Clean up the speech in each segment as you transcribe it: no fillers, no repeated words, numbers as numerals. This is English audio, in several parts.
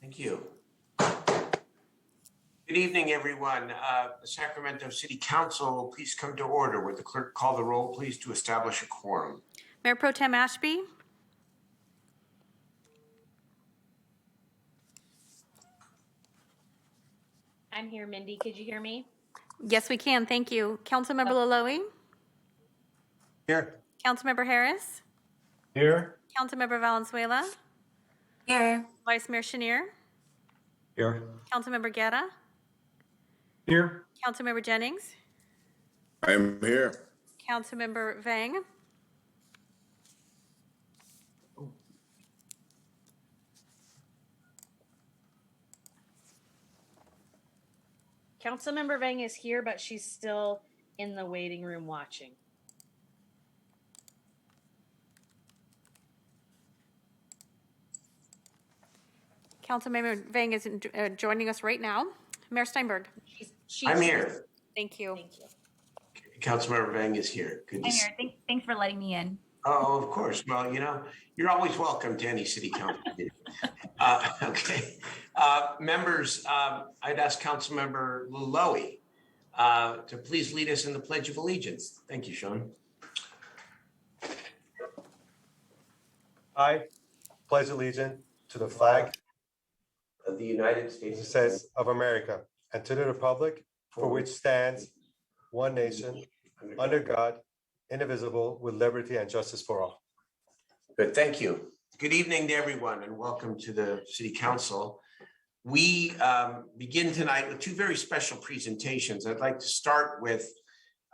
Thank you. Good evening, everyone. The Sacramento City Council will please come to order. Would the clerk call the roll, please, to establish a quorum? Mayor Pro Tem Ashby? I'm here, Mindy. Could you hear me? Yes, we can. Thank you. Councilmember Laloe? Here. Councilmember Harris? Here. Councilmember Valenzuela? Here. Vice Mayor Chenier? Here. Councilmember Guerra? Here. Councilmember Jennings? I am here. Councilmember Vang? Councilmember Vang is here, but she's still in the waiting room watching. Councilmember Vang is joining us right now. Mayor Steinberg? I'm here. Thank you. Thank you. Councilmember Vang is here. Good to I'm see here. Thanks for letting me in. Oh, of course. Well, you know, you're always welcome to any city council meeting. Okay. Members, I'd ask Councilmember Laloe to please lead us in the Pledge of Allegiance. Thank you, Sean. I pledge allegiance to the flag Of the United of States. the States of America and to the republic for which stands one nation under God, indivisible, with liberty and justice for all. Good, thank you. Good evening to everyone and welcome to the City Council. We begin tonight with two very special presentations. I'd like to start with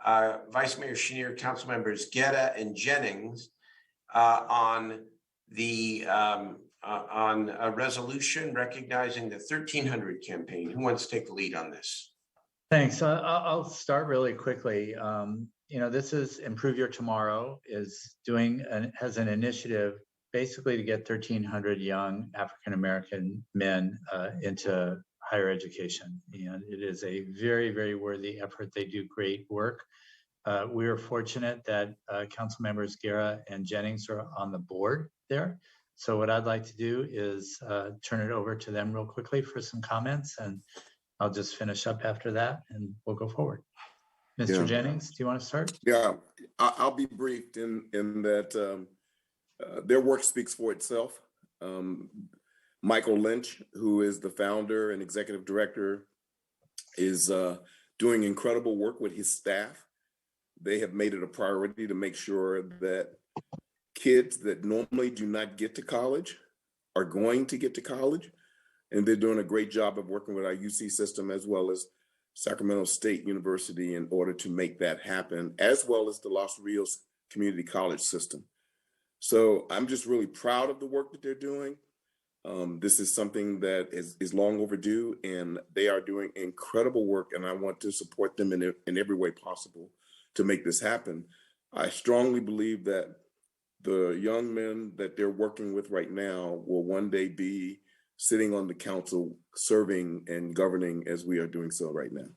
Vice Mayor Chenier, Council Members Guerra and Jennings on a resolution recognizing the 1300 campaign. Who wants to take the lead on this? Thanks. I'll start really quickly. This is Improve Your Tomorrow has an initiative basically to get 1,300 young African-American men into higher education. And it is a very, very worthy effort. They do great work. We are fortunate that Council Members Guerra and Jennings are on the board there. So what I'd like to do is turn it over to them real quickly for some comments, and I'll just finish up after that and we'll go forward. Mr. Jennings, do you want to start? Yeah, I'll be briefed in that their work speaks for itself. Michael Lynch, who is the founder and executive director, is doing incredible work with his staff. They have made it a priority to make sure that kids that normally do not get to college are going to get to college. And they're doing a great job of working with our UC system as well as Sacramento State University in order to make that happen, as well as the Los Rios Community College system. So I'm just really proud of the work that they're doing. This is something that is long overdue, and they are doing incredible work, and I want to support them in every way possible to make this happen. I strongly believe that the young men that they're working with right now will one day be sitting on the council, serving and governing as we are doing so right now.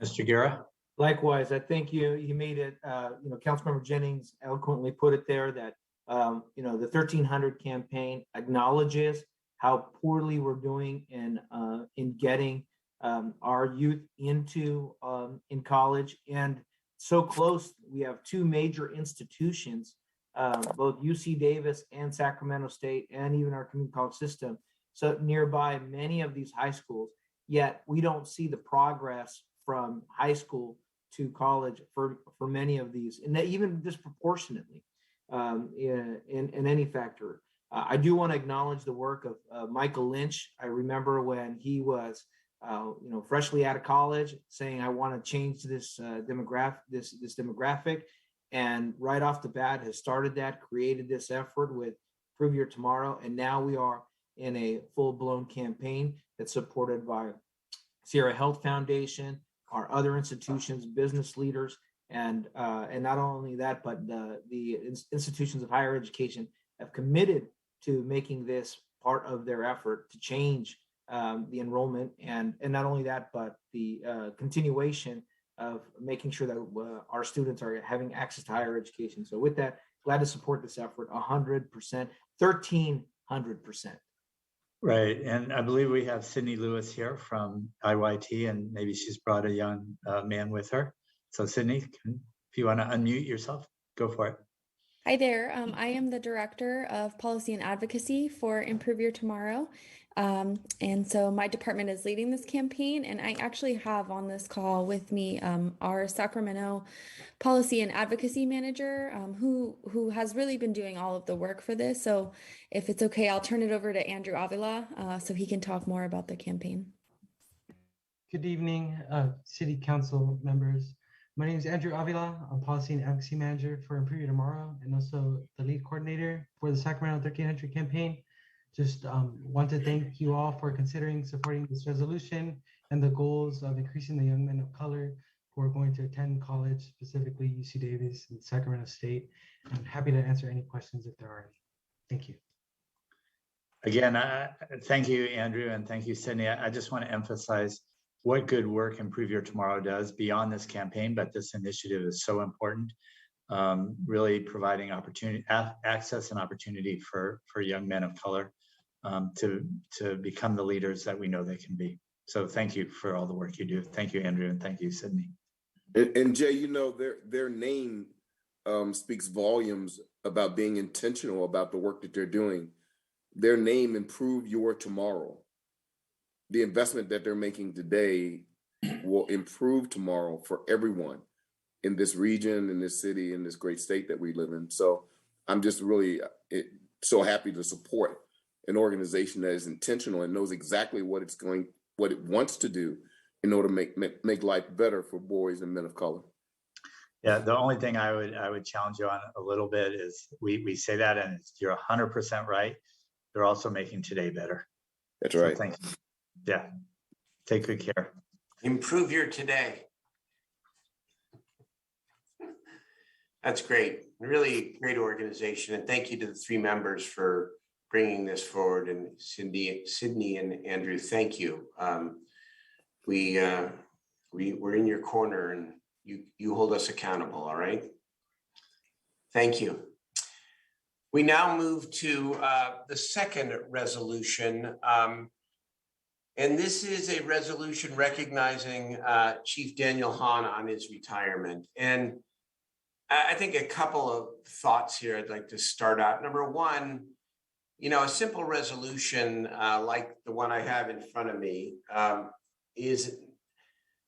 Mr. Guerra? Likewise, I think you made it, Councilmember Jennings eloquently put it there that, the 1300 campaign acknowledges how poorly we're doing in getting our youth into in college, and so close. We have two major institutions, both UC Davis and Sacramento State, and even our community college system, so nearby many of these high schools, yet we don't see the progress from high school to college for many of these, and even disproportionately in any factor. I do want to acknowledge the work of Michael Lynch. I remember when he was freshly out of college saying, I want to change this demographic, and right off the bat has started that, created this effort with Improve Your Tomorrow, and now we are in a full-blown campaign that's supported by Sierra Health Foundation, our other institutions, business leaders, and not only that, but the institutions of higher education have committed to making this part of their effort to change the enrollment, and not only that, but the continuation of making sure that our students are having access to higher education. So with that, glad to support this effort 100%, 1,300%. Right, and I believe we have Sydney Lewis here from IYT, and maybe she's brought a young man with her. So Sydney, if you want to unmute yourself, go for it. Hi there. I am the Director of Policy and Advocacy for Improve Your Tomorrow. And so my department is leading this campaign, and I actually have on this call with me our Sacramento Policy and Advocacy Manager, who has really been doing all of the work for this. So if it's okay, I'll turn it over to Andrew Avila so he can talk more about the campaign. Good evening, City Council members. My name is Andrew Avila. I'm Policy and Advocacy Manager for Improve Your Tomorrow and also the lead coordinator for the Sacramento 1300 campaign. Just want to thank you all for considering supporting this resolution and the goals of increasing the young men of color who are going to attend college, specifically UC Davis and Sacramento State. I'm happy to answer any questions if there are any. Thank you. Again, thank you, Andrew, and thank you, Sydney. I just want to emphasize what good work Improve Your Tomorrow does beyond this campaign, but this initiative is so important, really providing opportunity, access and opportunity for young men of color to become the leaders that we know they can be. So thank you for all the work you do. Thank you, Andrew, and thank you, Sydney. And Jay, you know, their name speaks volumes about being intentional about the work that they're doing. Their name, Improve Your Tomorrow. The investment that they're making today will improve tomorrow for everyone in this region, in this city, in this great state that we live in. So I'm just really so happy to support an organization that is intentional and knows exactly what it wants to do in order to make life better for boys and men of color. Yeah, the only thing I would challenge you on a little bit is we say that, and you're 100% right. They're also making today better. That's right. So thank you. Yeah, take good care. Improve your today. That's great. Really great organization. And thank you to the three members for bringing this forward. And Sydney and Andrew, thank you. We're in your corner and you hold us accountable, all right? Thank you. We now move to the second resolution. And this is a resolution recognizing Chief Daniel Hahn on his retirement. And I think a couple of thoughts here I'd like to start out. Number one, you know, a simple resolution like the one I have in front of me is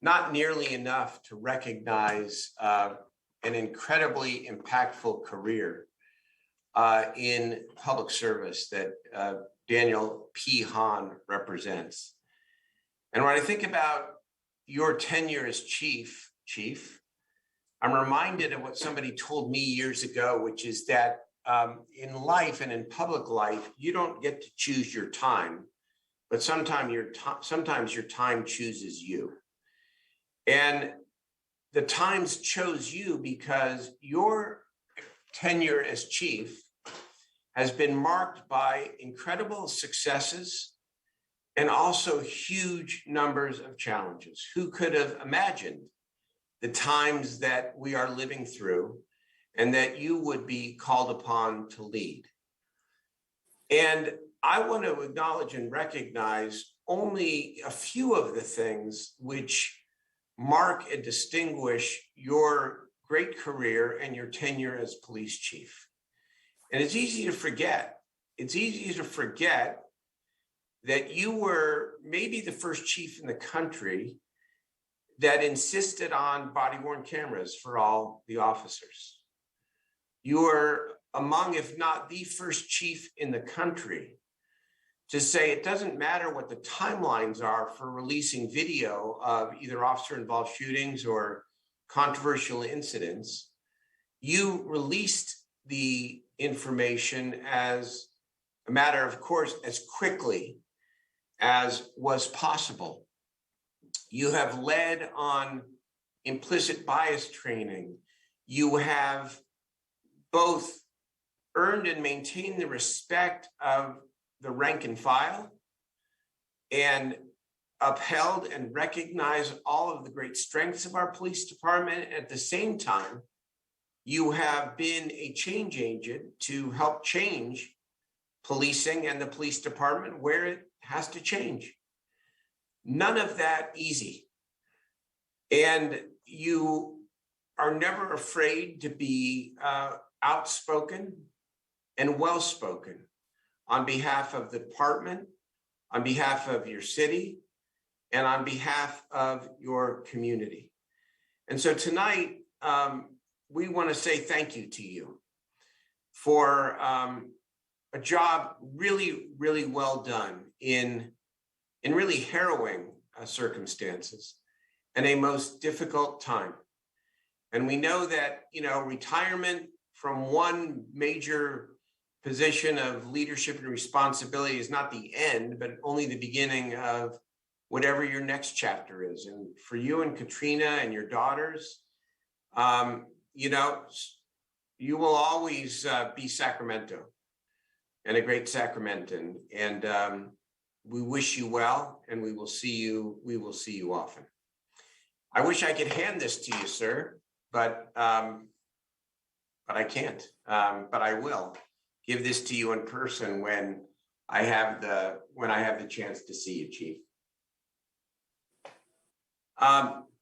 not nearly enough to recognize an incredibly impactful career in public service that Daniel P. Hahn represents. And when I think about your tenure as chief, I'm reminded of what somebody told me years ago, which is that in life and in public life, you don't get to choose your time, but sometimes your time chooses you. And the times chose you because your tenure as chief has been marked by incredible successes and also huge numbers of challenges. Who could have imagined the times that we are living through and that you would be called upon to lead? And I want to acknowledge and recognize only a few of the things which mark and distinguish your great career and your tenure as police chief. And it's easy to forget. It's easy to forget that you were maybe the first chief in the country that insisted on body-worn cameras for all the officers. You were among, if not the first chief in the country to say it doesn't matter what the timelines are for releasing video of either officer-involved shootings or controversial incidents. You released the information as a matter of course, as quickly as was possible. You have led on implicit bias training. You have both earned and maintained the respect of the rank and file and upheld and recognized all of the great strengths of our police department. At the same time, you have been a change agent to help change policing and the police department where it has to change. None of that easy. And you are never afraid to be outspoken and well-spoken on behalf of the department, on behalf of your city, and on behalf of your community. And so tonight, we want to say thank you to you for a job really, really well done in really harrowing circumstances and a most difficult time. And we know that, retirement from one major position of leadership and responsibility is not the end, but only the beginning of whatever your next chapter is. And for you and Katrina and your daughters, you will always be Sacramento and a great Sacramentan. And we wish you well, and we will see you often. I wish I could hand this to you, sir, but I can't. But I will give this to you in person when I have the chance to see you, Chief.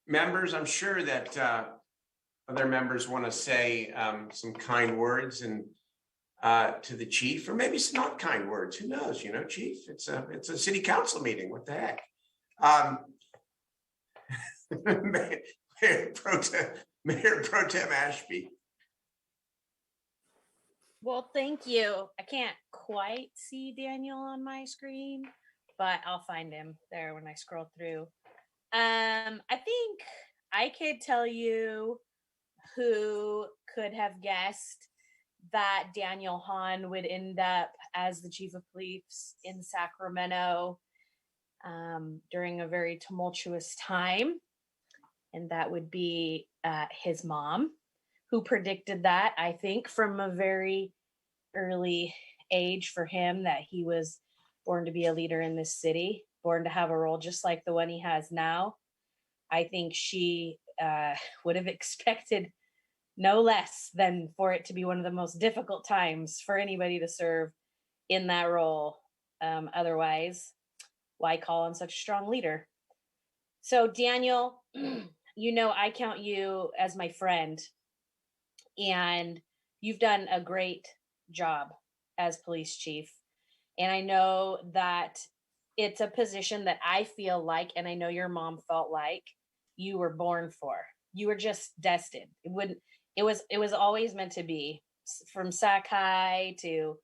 Members, I'm sure that other members want to say some kind words and to the chief, or maybe some not kind words. Who knows? Chief, it's a city council meeting. What the heck? Mayor Pro Tem Ashby. Well, thank you. I can't quite see Daniel on my screen, but I'll find him there when I scroll through. I think I could tell you who could have guessed that Daniel Hahn would end up as the chief of police in Sacramento during a very tumultuous time. And that would be his mom, who predicted that, I think, from a very early age for him, that he was born to be a leader in this city, born to have a role just like the one he has now. I think she would have expected no less than for it to be one of the most difficult times for anybody to serve in that role. Otherwise, why call him such a strong leader? So Daniel, I count you as my friend, and you've done a great job as police chief. And I know that it's a position that I feel like, and I know your mom felt like, you were born for. You were just destined. It was always meant to be. From Sac High to,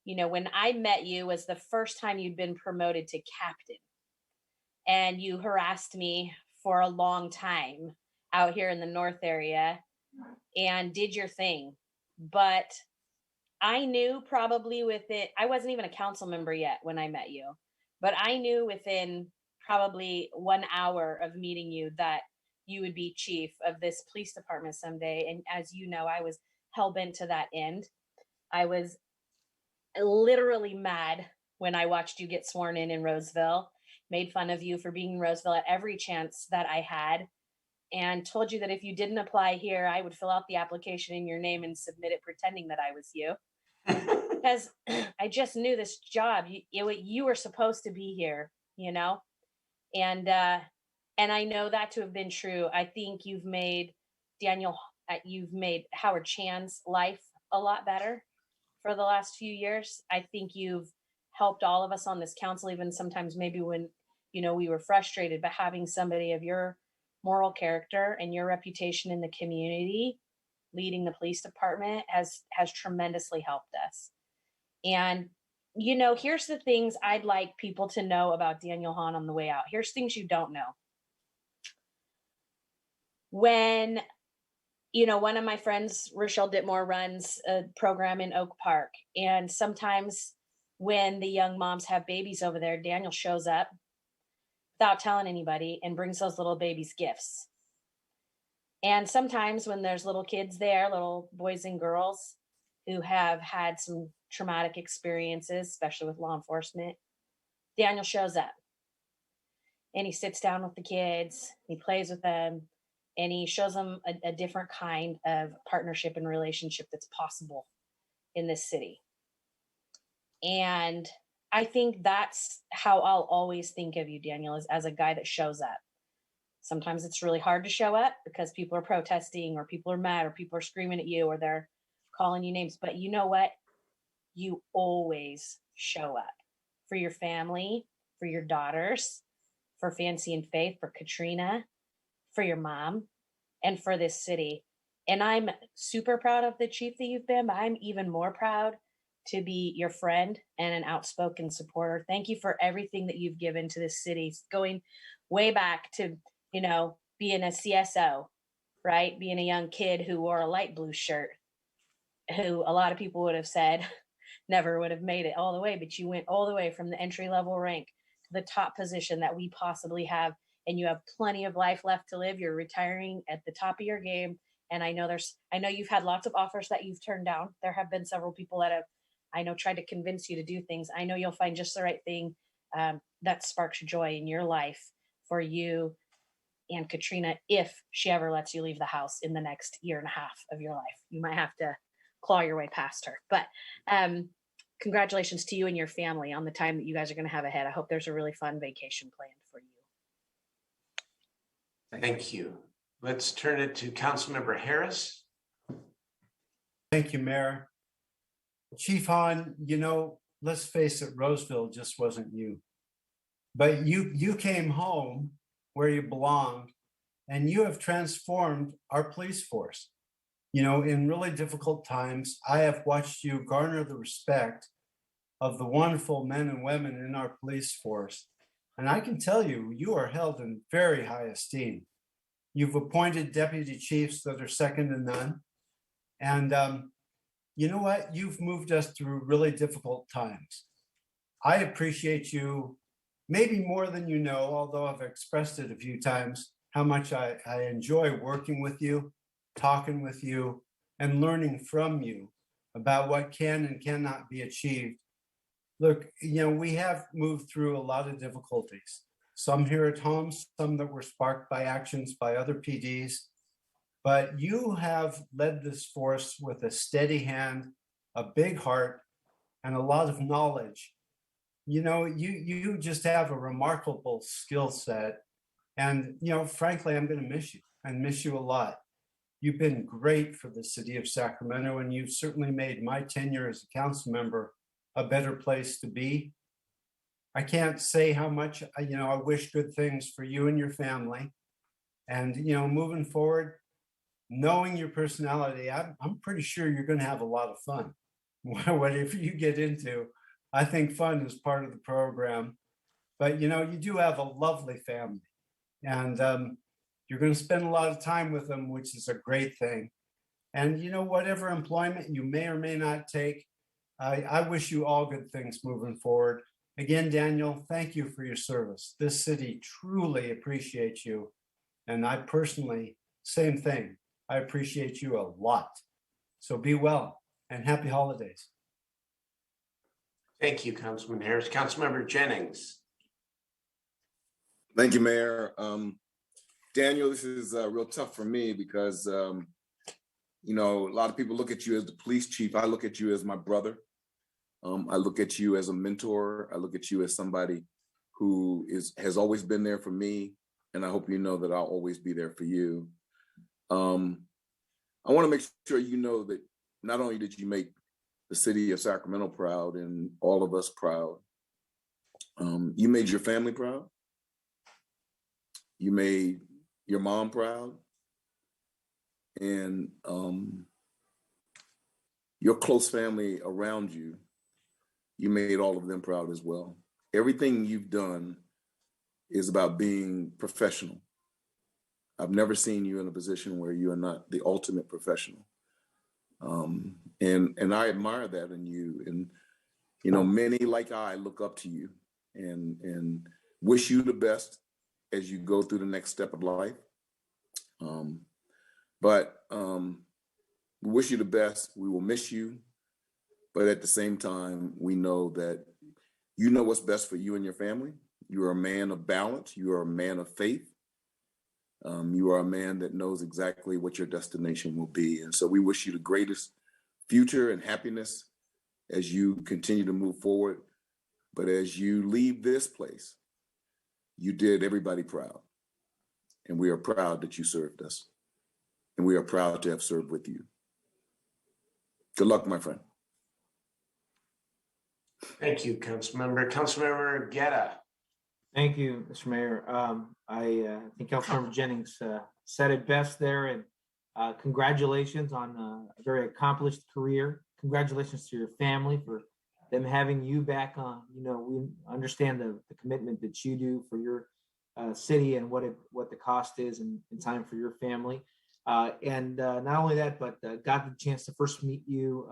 when I met you was the first time you'd been promoted to captain. And you harassed me for a long time out here in the North area and did your thing. But I knew probably I wasn't even a council member yet when I met you, but I knew within probably 1 hour of meeting you that you would be chief of this police department someday. And as you know, I was hell-bent to that end. I was literally mad when I watched you get sworn in Roseville, made fun of you for being in Roseville at every chance that I had, and told you that if you didn't apply here, I would fill out the application in your name and submit it pretending that I was you. Because I just knew this job, you were supposed to be here, and I know that to have been true. I think you've made Howard Chan's life a lot better for the last few years. I think you've helped all of us on this council, even sometimes maybe when, we were frustrated, but having somebody of your moral character and your reputation in the community leading the police department has tremendously helped us. And, here's the things I'd like people to know about Daniel Hahn on the way out. Here's things you don't know. When, one of my friends, Rochelle Ditmore, runs a program in Oak Park. And sometimes when the young moms have babies over there, Daniel shows up without telling anybody and brings those little babies gifts. And sometimes when there's little kids there, little boys and girls who have had some traumatic experiences, especially with law enforcement, Daniel shows up and he sits down with the kids, he plays with them, and he shows them a different kind of partnership and relationship that's possible in this city. And I think that's how I'll always think of you, Daniel, is as a guy that shows up. Sometimes it's really hard to show up because people are protesting or people are mad or people are screaming at you or they're calling you names. But you know what? You always show up for your family, for your daughters, for Fancy and Faith, for Katrina, for your mom, and for this city. And I'm super proud of the chief that you've been, but I'm even more proud to be your friend and an outspoken supporter. Thank you for everything that you've given to this city, going way back to, being a CSO, right? Being a young kid who wore a light blue shirt, who a lot of people would have said never would have made it all the way, but you went all the way from the entry level rank to the top position that we possibly have. And you have plenty of life left to live. You're retiring at the top of your game. And I know you've had lots of offers that you've turned down. There have been several people that have, I know, tried to convince you to do things. I know you'll find just the right thing that sparks joy in your life for you and Katrina, if she ever lets you leave the house in the next year and a half of your life. You might have to claw your way past her. But congratulations to you and your family on the time that you guys are going to have ahead. I hope there's a really fun vacation planned for you. Thank you. Let's turn it to Councilmember Harris. Thank you, Mayor. Chief Hahn, let's face it, Roseville just wasn't you. But you came home where you belonged, and you have transformed our police force. In really difficult times, I have watched you garner the respect of the wonderful men and women in our police force. And I can tell you, you are held in very high esteem. You've appointed deputy chiefs that are second to none. And you know what? You've moved us through really difficult times. I appreciate you maybe more than you know, although I've expressed it a few times, how much I enjoy working with you, talking with you, and learning from you about what can and cannot be achieved. Look, we have moved through a lot of difficulties, some here at home, some that were sparked by actions by other PDs, but you have led this force with a steady hand, a big heart, and a lot of knowledge. You just have a remarkable skill set. And, frankly, I'm going to miss you and miss you a lot. You've been great for the city of Sacramento, and you've certainly made my tenure as a council member a better place to be. I can't say how much, I wish good things for you and your family. And, moving forward, knowing your personality, I'm pretty sure you're going to have a lot of fun. Whatever you get into, I think fun is part of the program. But, you do have a lovely family. And you're going to spend a lot of time with them, which is a great thing. And, whatever employment you may or may not take, I wish you all good things moving forward. Again, Daniel, thank you for your service. This city truly appreciates you. And I personally, same thing. I appreciate you a lot. So be well and happy holidays. Thank you, Councilman Harris. Councilmember Jennings. Thank you, Mayor. Daniel, this is real tough for me because, a lot of people look at you as the police chief. I look at you as my brother. I look at you as a mentor. I look at you as somebody who has always been there for me. And I hope you know that I'll always be there for you. I want to make sure you know that not only did you make the city of Sacramento proud and all of us proud, you made your family proud. You made your mom proud. And your close family around you, you made all of them proud as well. Everything you've done is about being professional. I've never seen you in a position where you are not the ultimate professional. And I admire that in you. And, many like I look up to you and wish you the best as you go through the next step of life. But we wish you the best. We will miss you. But at the same time, we know that you know what's best for you and your family. You are a man of balance. You are a man of faith. You are a man that knows exactly what your destination will be. And so we wish you the greatest future and happiness as you continue to move forward. But as you leave this place, you did everybody proud. And we are proud that you served us. And we are proud to have served with you. Good luck, my friend. Thank you, Councilmember Guerra. Thank you, Mr. Mayor. I think Councilmember Jennings said it best there, and congratulations on a very accomplished career. Congratulations to your family for them having you back on. You know, we understand the commitment that you do for your city and what the cost is in time for your family. And not only that, but got the chance to first meet you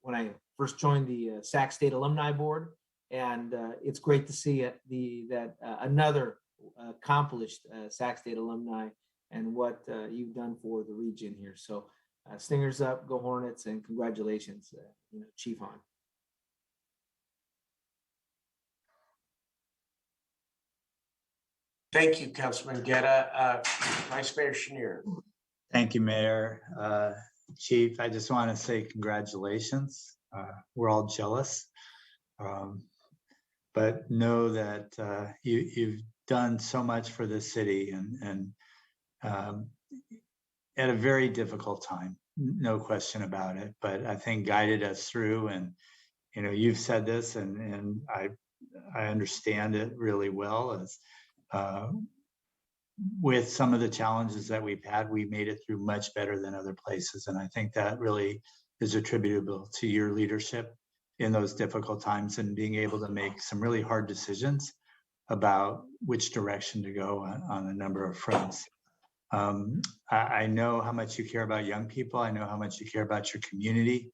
when I first joined the Sac State Alumni Board. And it's great to see that another accomplished Sac State alumni and what you've done for the region here. So Stingers up, go Hornets, and congratulations, Chief Hahn. Thank you, Councilman Guerra. Vice Mayor Schenier. Thank you, Mayor. Chief, I just want to say congratulations. We're all jealous. But know that you've done so much for the city and at a very difficult time, no question about it. But I think guided us through, and you've said this, and I understand it really well. As with some of the challenges that we've had, we made it through much better than other places, and I think that really is attributable to your leadership in those difficult times and being able to make some really hard decisions about which direction to go on a number of fronts. I know how much you care about young people. I know how much you care about your community.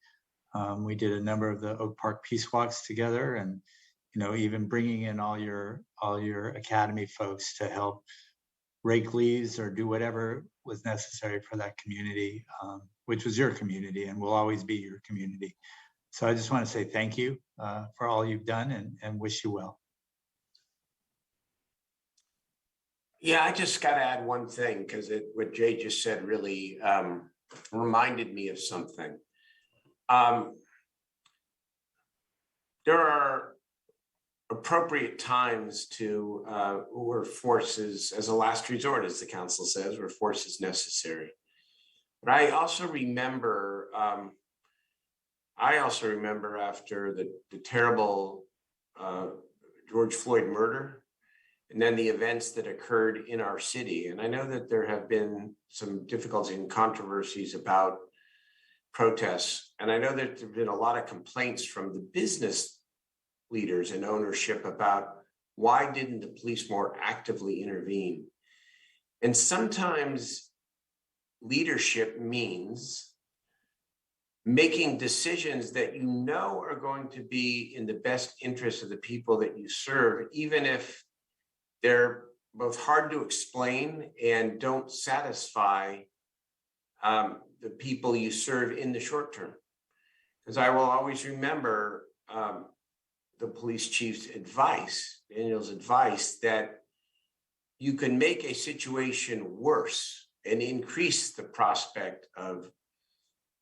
We did a number of the Oak Park Peace Walks together, and even bringing in all your academy folks to help rake leaves or do whatever was necessary for that community, which was your community and will always be your community. So I just want to say thank you for all you've done and wish you well. Yeah, I just got to add one thing because what Jay just said really reminded me of something. There are appropriate times to where forces, as a last resort, as the council says, where force is necessary. But I also remember after the terrible George Floyd murder, and then the events that occurred in our city. And I know that there have been some difficulties and controversies about protests. And I know that there have been a lot of complaints from the business leaders and ownership about why didn't the police more actively intervene? And sometimes leadership means making decisions that are going to be in the best interest of the people that you serve, even if they're both hard to explain and don't satisfy the people you serve in the short term. Because I will always remember the police chief's advice, Daniel's advice, that you can make a situation worse and increase the prospect of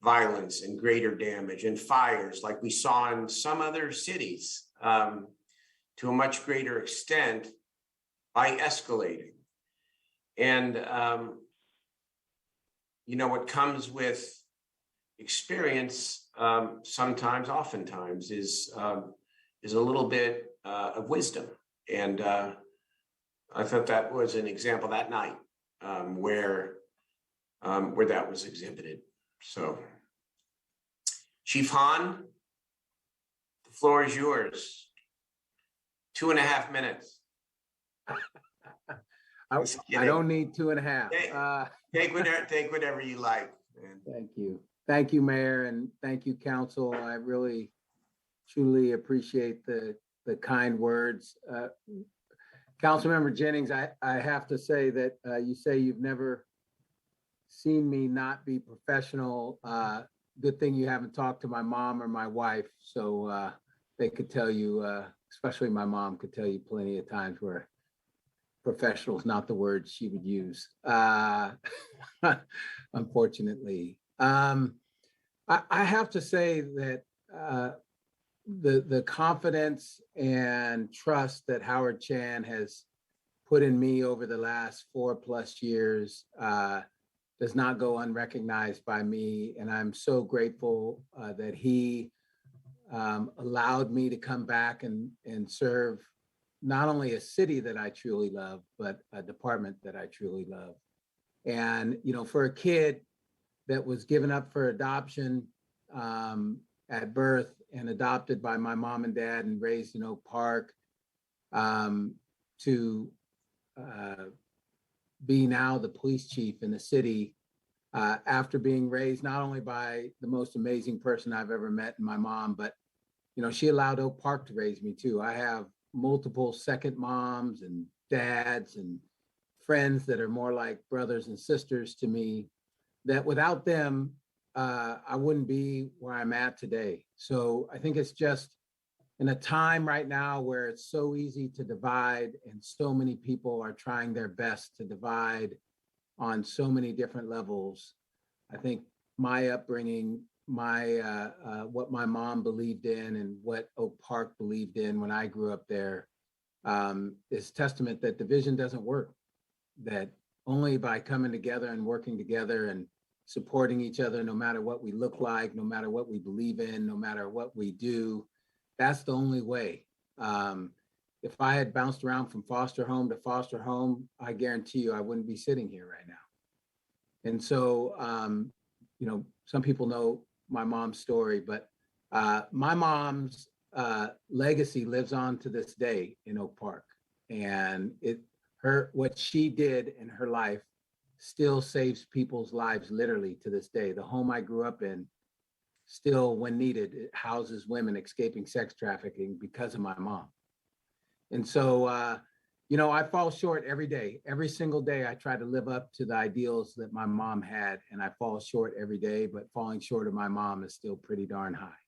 violence and greater damage and fires like we saw in some other cities to a much greater extent by escalating. And what comes with experience oftentimes is a little bit of wisdom. And I thought that was an example that night where that was exhibited. So, Chief Hahn, the floor is yours. 2.5 minutes. I don't need 2.5. Take whatever you like. Man. Thank you. Thank you, Mayor, and thank you, Council. I really, truly appreciate the kind words. Councilmember Jennings, I have to say that you say you've never seen me not be professional. Good thing you haven't talked to my mom or my wife, so they could tell you, especially my mom could tell you plenty of times where professional is not the word she would use, unfortunately. I have to say that the confidence and trust that Howard Chan has put in me over the last 4+ years does not go unrecognized by me. And I'm so grateful that he allowed me to come back and serve not only a city that I truly love, but a department that I truly love. And, you know, for a kid that was given up for adoption at birth and adopted by my mom and dad and raised in Oak Park, to be now the police chief in the city after being raised not only by the most amazing person I've ever met in my mom, but, you know, she allowed Oak Park to raise me too. I have multiple second moms and dads and friends that are more like brothers and sisters to me, that without them, I wouldn't be where I'm at today. So I think it's just in a time right now where it's so easy to divide and so many people are trying their best to divide on so many different levels. I think my upbringing, my what my mom believed in and what Oak Park believed in when I grew up there is testament that division doesn't work, that only by coming together and working together and supporting each other, no matter what we look like, no matter what we believe in, no matter what we do, that's the only way. If I had bounced around from foster home to foster home, I guarantee you I wouldn't be sitting here right now. And so, you know, some people know my mom's story, but my mom's legacy lives on to this day in Oak Park. And what she did in her life still saves people's lives literally to this day. The home I grew up in still, when needed, it houses women escaping sex trafficking because of my mom. And so, you know, I fall short every day. Every single day, I try to live up to the ideals that my mom had, and I fall short every day, but falling short of my mom is still pretty darn high.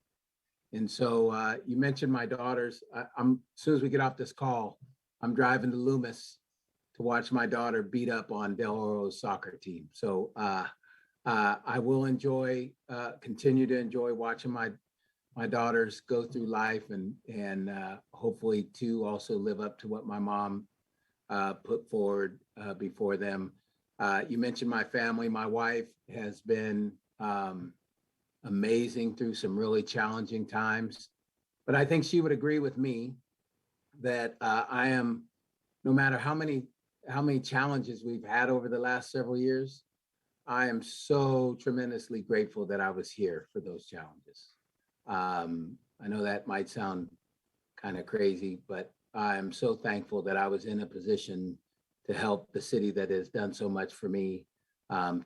And so you mentioned my daughters. As soon as we get off this call, I'm driving to Loomis to watch my daughter beat up on Del Oro's soccer team. So I will continue to enjoy watching my daughters go through life and hopefully to also live up to what my mom put forward before them. You mentioned my family. My wife has been amazing through some really challenging times, but I think she would agree with me that I am, no matter how many challenges we've had over the last several years, I am so tremendously grateful that I was here for those challenges. I know that might sound kind of crazy, but I'm so thankful that I was in a position to help the city that has done so much for me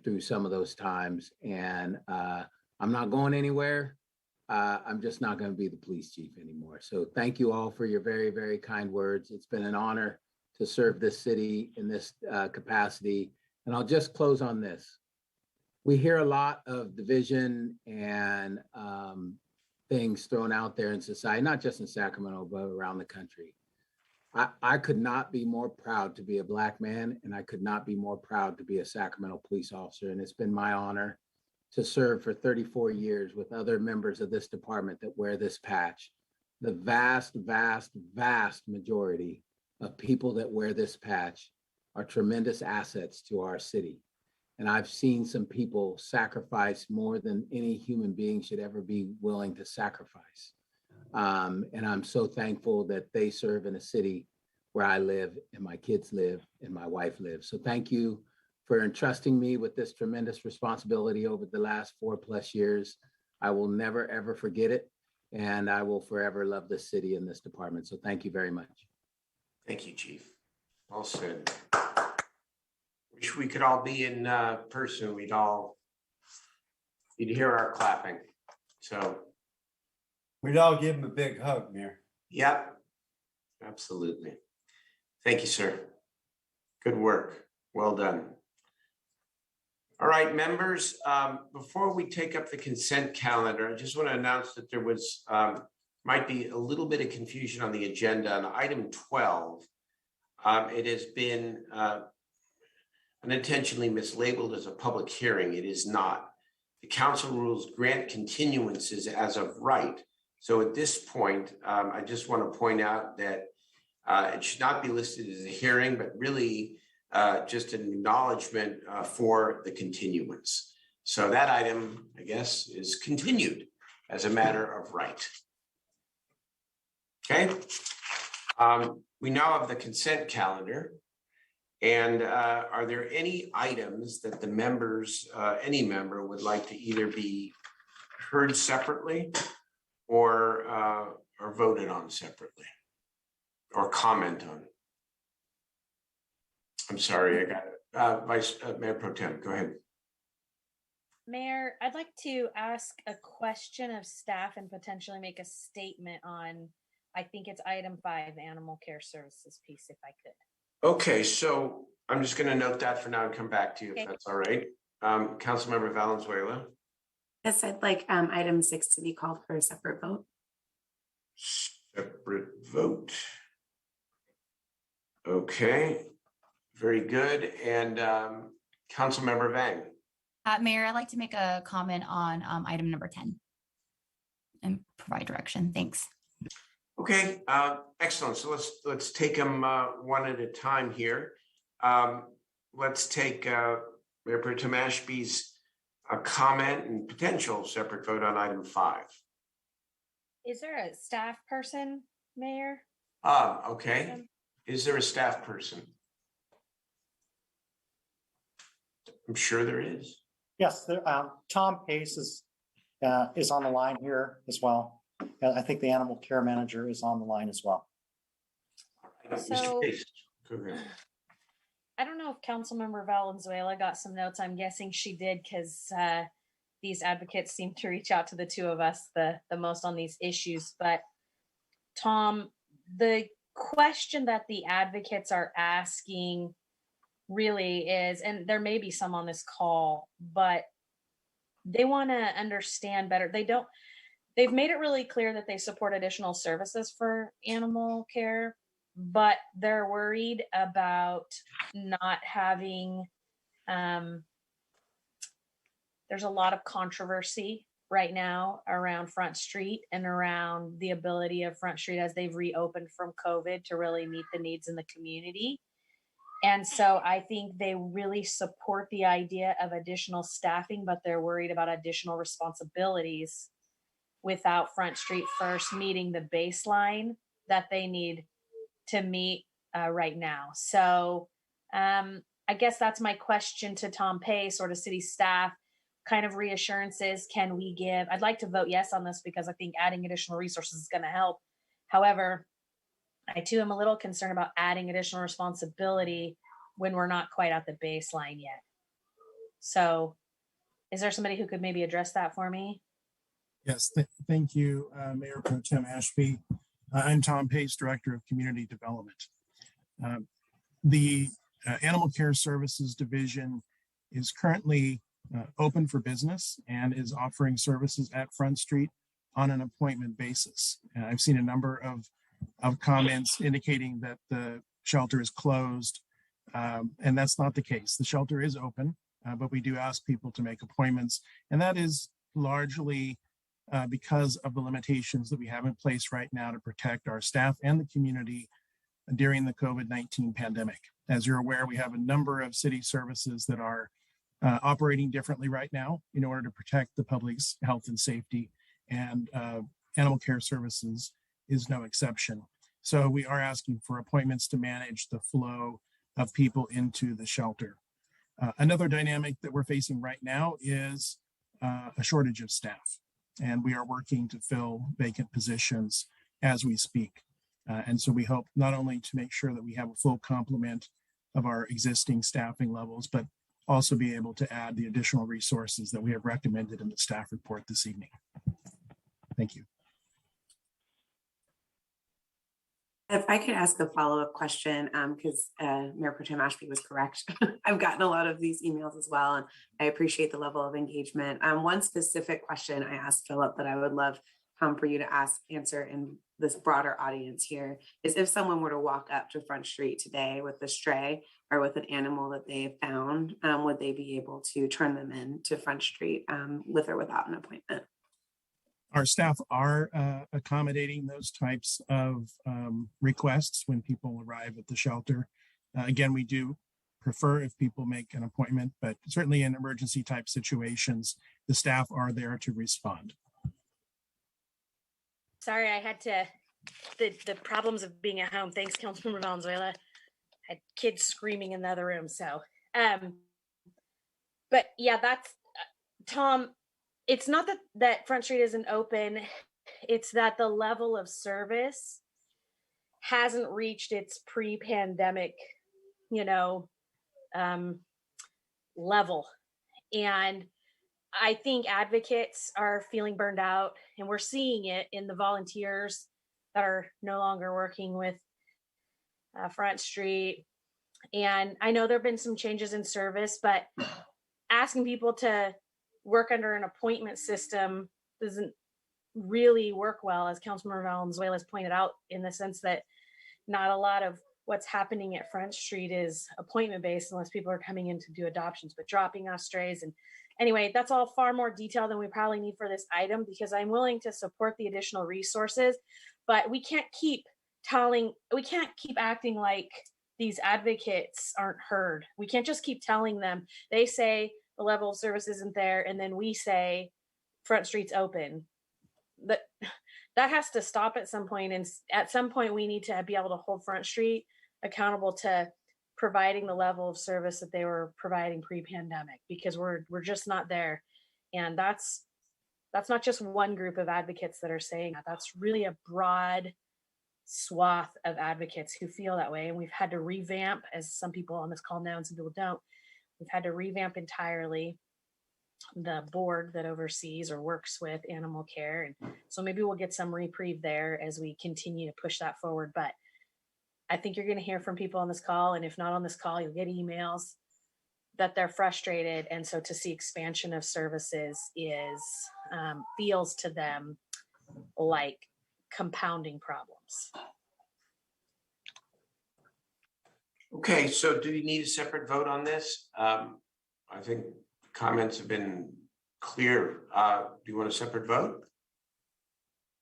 through some of those times. And I'm not going anywhere. I'm just not going to be the police chief anymore. So thank you all for your very, very kind words. It's been an honor to serve this city in this capacity. And I'll just close on this. We hear a lot of division and things thrown out there in society, not just in Sacramento, but around the country. I could not be more proud to be a Black man, and I could not be more proud to be a Sacramento police officer. And it's been my honor to serve for 34 years with other members of this department that wear this patch. The vast, vast, vast majority of people that wear this patch are tremendous assets to our city. And I've seen some people sacrifice more than any human being should ever be willing to sacrifice. And I'm so thankful that they serve in a city where I live and my kids live and my wife lives. So thank you for entrusting me with this tremendous responsibility over the last 4+ years. I will never, ever forget it. And I will forever love this city and this department. So thank you very much. Thank you, Chief. Well said. Wish we could all be in person. You'd hear our clapping. So We'd all give him a big hug, Mayor. yep, absolutely. Thank you, sir. Good work. Well done. All right, members, before we take up the consent calendar, I just want to announce that there was might be a little bit of confusion on the agenda. On item 12, it has been unintentionally mislabeled as a public hearing. It is not. The council rules grant continuances as of right. So at this point, I just want to point out that it should not be listed as a hearing, but really just an acknowledgement for the continuance. So that item, I guess, is continued as a matter of right. Okay. We now have the consent calendar. And are there any items that the members, any member would like to either be heard separately or voted on separately or comment on? I'm sorry, I got it. Vice Mayor Pro Tem, go ahead. Mayor, I'd like to ask a question of staff and potentially make a statement on, I think it's item 5, animal care services piece, if I could. Okay, so I'm just going to note that for now and come back to you if that's all right. Councilmember Valenzuela. Yes, I'd like item 6 to be called for a separate vote. Separate vote. Okay, very good. And Councilmember Vang. Mayor, I'd like to make a comment on item number 10 and provide direction. Thanks. Okay, excellent. So let's take them one at a time here. Let's take Mayor Pro Tem Ashby's comment and potential separate vote on item 5. Is there a staff person, Mayor? Okay. Is there a staff person? I'm sure there is. Yes, Tom Pace is on the line here as well. I think the animal care manager is on the line as well. So, Mr. Pace, go ahead. I don't know if Councilmember Valenzuela got some notes. I'm guessing she did because these advocates seem to reach out to the two of us the most on these issues. But Tom, the question that the advocates are asking really is, and there may be some on this call, but they want to understand better. They've made it really clear that they support additional services for animal care, but they're worried about not having, there's a lot of controversy right now around Front Street and around the ability of Front Street as they've reopened from COVID to really meet the needs in the community. And so I think they really support the idea of additional staffing, but they're worried about additional responsibilities without Front Street first meeting the baseline that they need to meet right now. So I guess that's my question to Tom Pace or to city staff. Kind of reassurances can we give? I'd like to vote yes on this because I think adding additional resources is going to help. However, I too am a little concerned about adding additional responsibility when we're not quite at the baseline yet. So is there somebody who could maybe address that for me? Yes, thank you, Mayor Pro Tem Ashby. I'm Tom Pace, Director of Community Development. The Animal Care Services Division is currently open for business and is offering services at Front Street on an appointment basis. I've seen a number of comments indicating that the shelter is closed, and that's not the case. The shelter is open, but we do ask people to make appointments, and that is largely because of the limitations that we have in place right now to protect our staff and the community during the COVID-19 pandemic. As you're aware, we have a number of city services that are operating differently right now in order to protect the public's health and safety, and animal care services is no exception. So we are asking for appointments to manage the flow of people into the shelter. Another dynamic that we're facing right now is a shortage of staff, and we are working to fill vacant positions as we speak. And so we hope not only to make sure that we have a full complement of our existing staffing levels, but also be able to add the additional resources that we have recommended in the staff report this evening. Thank you. If I could ask a follow-up question, because Mayor Pro Tem Ashby was correct. I've gotten a lot of these emails as well, and I appreciate the level of engagement. One specific question I asked Philip that I would love for you to answer in this broader audience here is, if someone were to walk up to Front Street today with a stray or with an animal that they have found, would they be able to turn them in to Front Street with or without an appointment? Our staff are accommodating those types of requests when people arrive at the shelter. Again, we do prefer if people make an appointment, but certainly in emergency type situations, the staff are there to respond. Sorry, I had to, the problems of being at home. Thanks, Councilmember Valenzuela. I had kids screaming in the other room. So, but yeah, that's, Tom, it's not that Front Street isn't open. It's that the level of service hasn't reached its pre-pandemic, level. And I think advocates are feeling burned out, and we're seeing it in the volunteers that are no longer working with Front Street. And I know there have been some changes in service, but asking people to work under an appointment system doesn't really work well, as Councilmember Valenzuela has pointed out, in the sense that not a lot of what's happening at Front Street is appointment based unless people are coming in to do adoptions, but dropping off strays. And anyway, that's all far more detail than we probably need for this item, because I'm willing to support the additional resources, but we can't keep acting like these advocates aren't heard. We can't just keep telling them. They say the level of service isn't there, and then we say Front Street's open. That has to stop at some point. And at some point, we need to be able to hold Front Street accountable to providing the level of service that they were providing pre-pandemic, because we're just not there. And that's not just one group of advocates that are saying that. That's really a broad swath of advocates who feel that way. And we've had to revamp, as some people on this call know and some people don't, we've had to revamp entirely the board that oversees or works with animal care. And so maybe we'll get some reprieve there as we continue to push that forward. But I think you're going to hear from people on this call. And if not on this call, you'll get emails that they're frustrated. And so to see expansion of services feels to them like compounding problems. Okay, so do you need a separate vote on this? I think comments have been clear. Do you want a separate vote?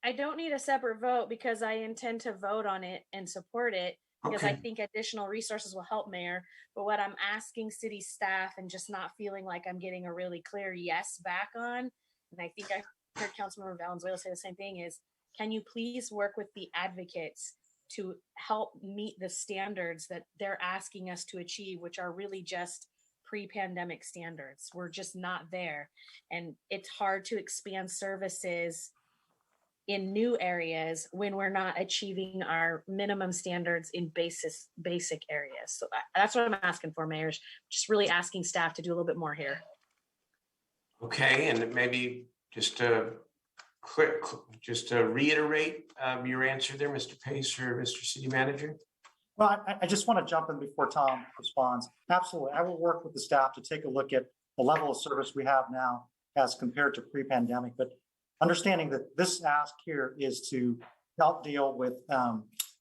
I don't need a separate vote because I intend to vote on it and support it, because I think additional resources will help, Mayor. But what I'm asking city staff, and just not feeling like I'm getting a really clear yes back on, and I think I heard Councilmember Valenzuela say the same thing, is can you please work with the advocates to help meet the standards that they're asking us to achieve, which are really just pre-pandemic standards. We're just not there. And it's hard to expand services in new areas when we're not achieving our minimum standards in basic areas. So that's what I'm asking for, Mayor. Just really asking staff to do a little bit more here. Okay, and maybe just to reiterate your answer there, Mr. Pace or Mr. City Manager. Well, I just want to jump in before Tom responds. Absolutely. I will work with the staff to take a look at the level of service we have now as compared to pre-pandemic, but understanding that this ask here is to help deal with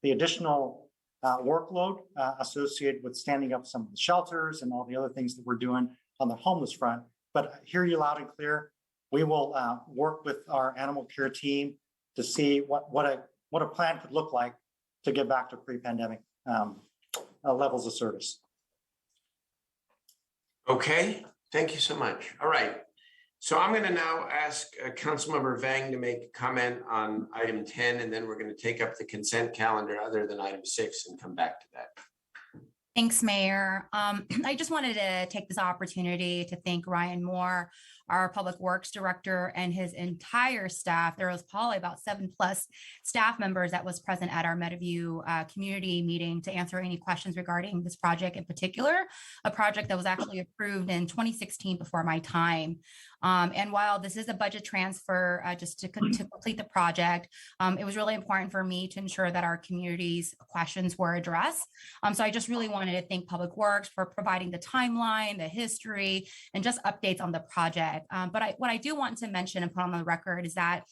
the additional workload associated with standing up some of the shelters and all the other things that we're doing on the homeless front. But hear you loud and clear. We will work with our animal care team to see what a plan could look like to get back to pre-pandemic levels of service. Okay, thank you so much. All right, so I'm going to now ask Councilmember Vang to make a comment on item 10, and then we're going to take up the consent calendar other than item 6 and come back to that. Thanks, Mayor. I just wanted to take this opportunity to thank Ryan Moore, our Public Works Director, and his entire staff. There was probably about 7+ staff members that was present at our Meadowview community meeting to answer any questions regarding this project in particular, a project that was actually approved in 2016 before my time. And while this is a budget transfer just to complete the project, it was really important for me to ensure that our community's questions were addressed. So I just really wanted to thank Public Works for providing the timeline, the history, and just updates on the project. But what I do want to mention and put on the record is that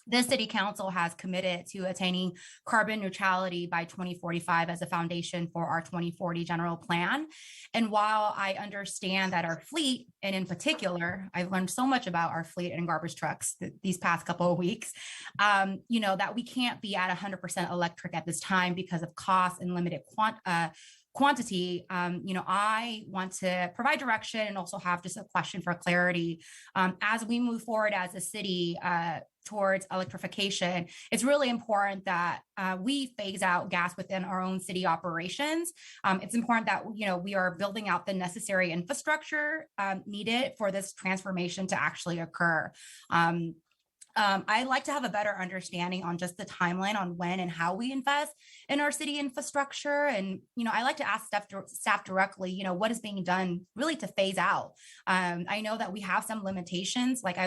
the city council has committed to attaining carbon neutrality by 2045 as a foundation for our 2040 general plan. And while I understand that our fleet, and in particular, I've learned so much about our fleet and garbage trucks these past couple of weeks, that we can't be at 100% electric at this time because of cost and limited quantity. I want to provide direction and also have just a question for clarity. As we move forward as a city towards electrification, it's really important that we phase out gas within our own city operations. It's important that we are building out the necessary infrastructure needed for this transformation to actually occur. I'd like to have a better understanding on just the timeline on when and how we invest in our city infrastructure. And, I like to ask staff directly, what is being done really to phase out. I know that we have some limitations, like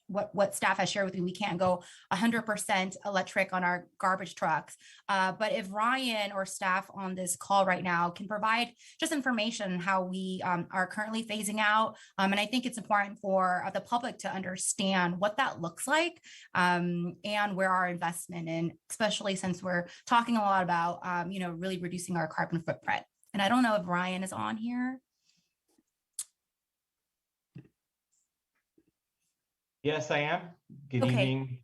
what staff has shared with me, we can't go 100% electric on our garbage trucks. But if Ryan or staff on this call right now can provide just information on how we are currently phasing out. And I think it's important for the public to understand what that looks like. And where our investment in, especially since we're talking a lot about, really reducing our carbon footprint. And I don't know if Ryan is on here. Yes, I am. Good evening,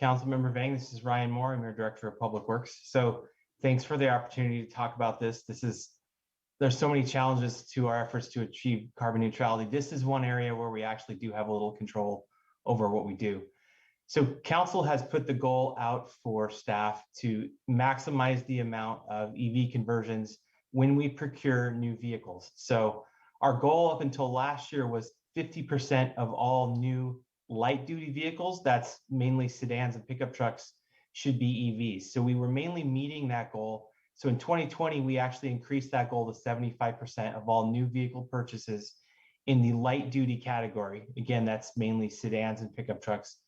Councilmember Vang. This is Ryan Moore. I'm your Director of Public Works. So thanks for the opportunity to talk about this. There's so many challenges to our efforts to achieve carbon neutrality. This is one area where we actually do have a little control over what we do. So council has put the goal out for staff to maximize the amount of EV conversions when we procure new vehicles. So our goal up until last year was 50% of all new light duty vehicles, that's mainly sedans and pickup trucks, should be EVs. So we were mainly meeting that goal. So in 2020, we actually increased that goal to 75% of all new vehicle purchases in the light duty category. Again, that's mainly sedans and pickup trucks.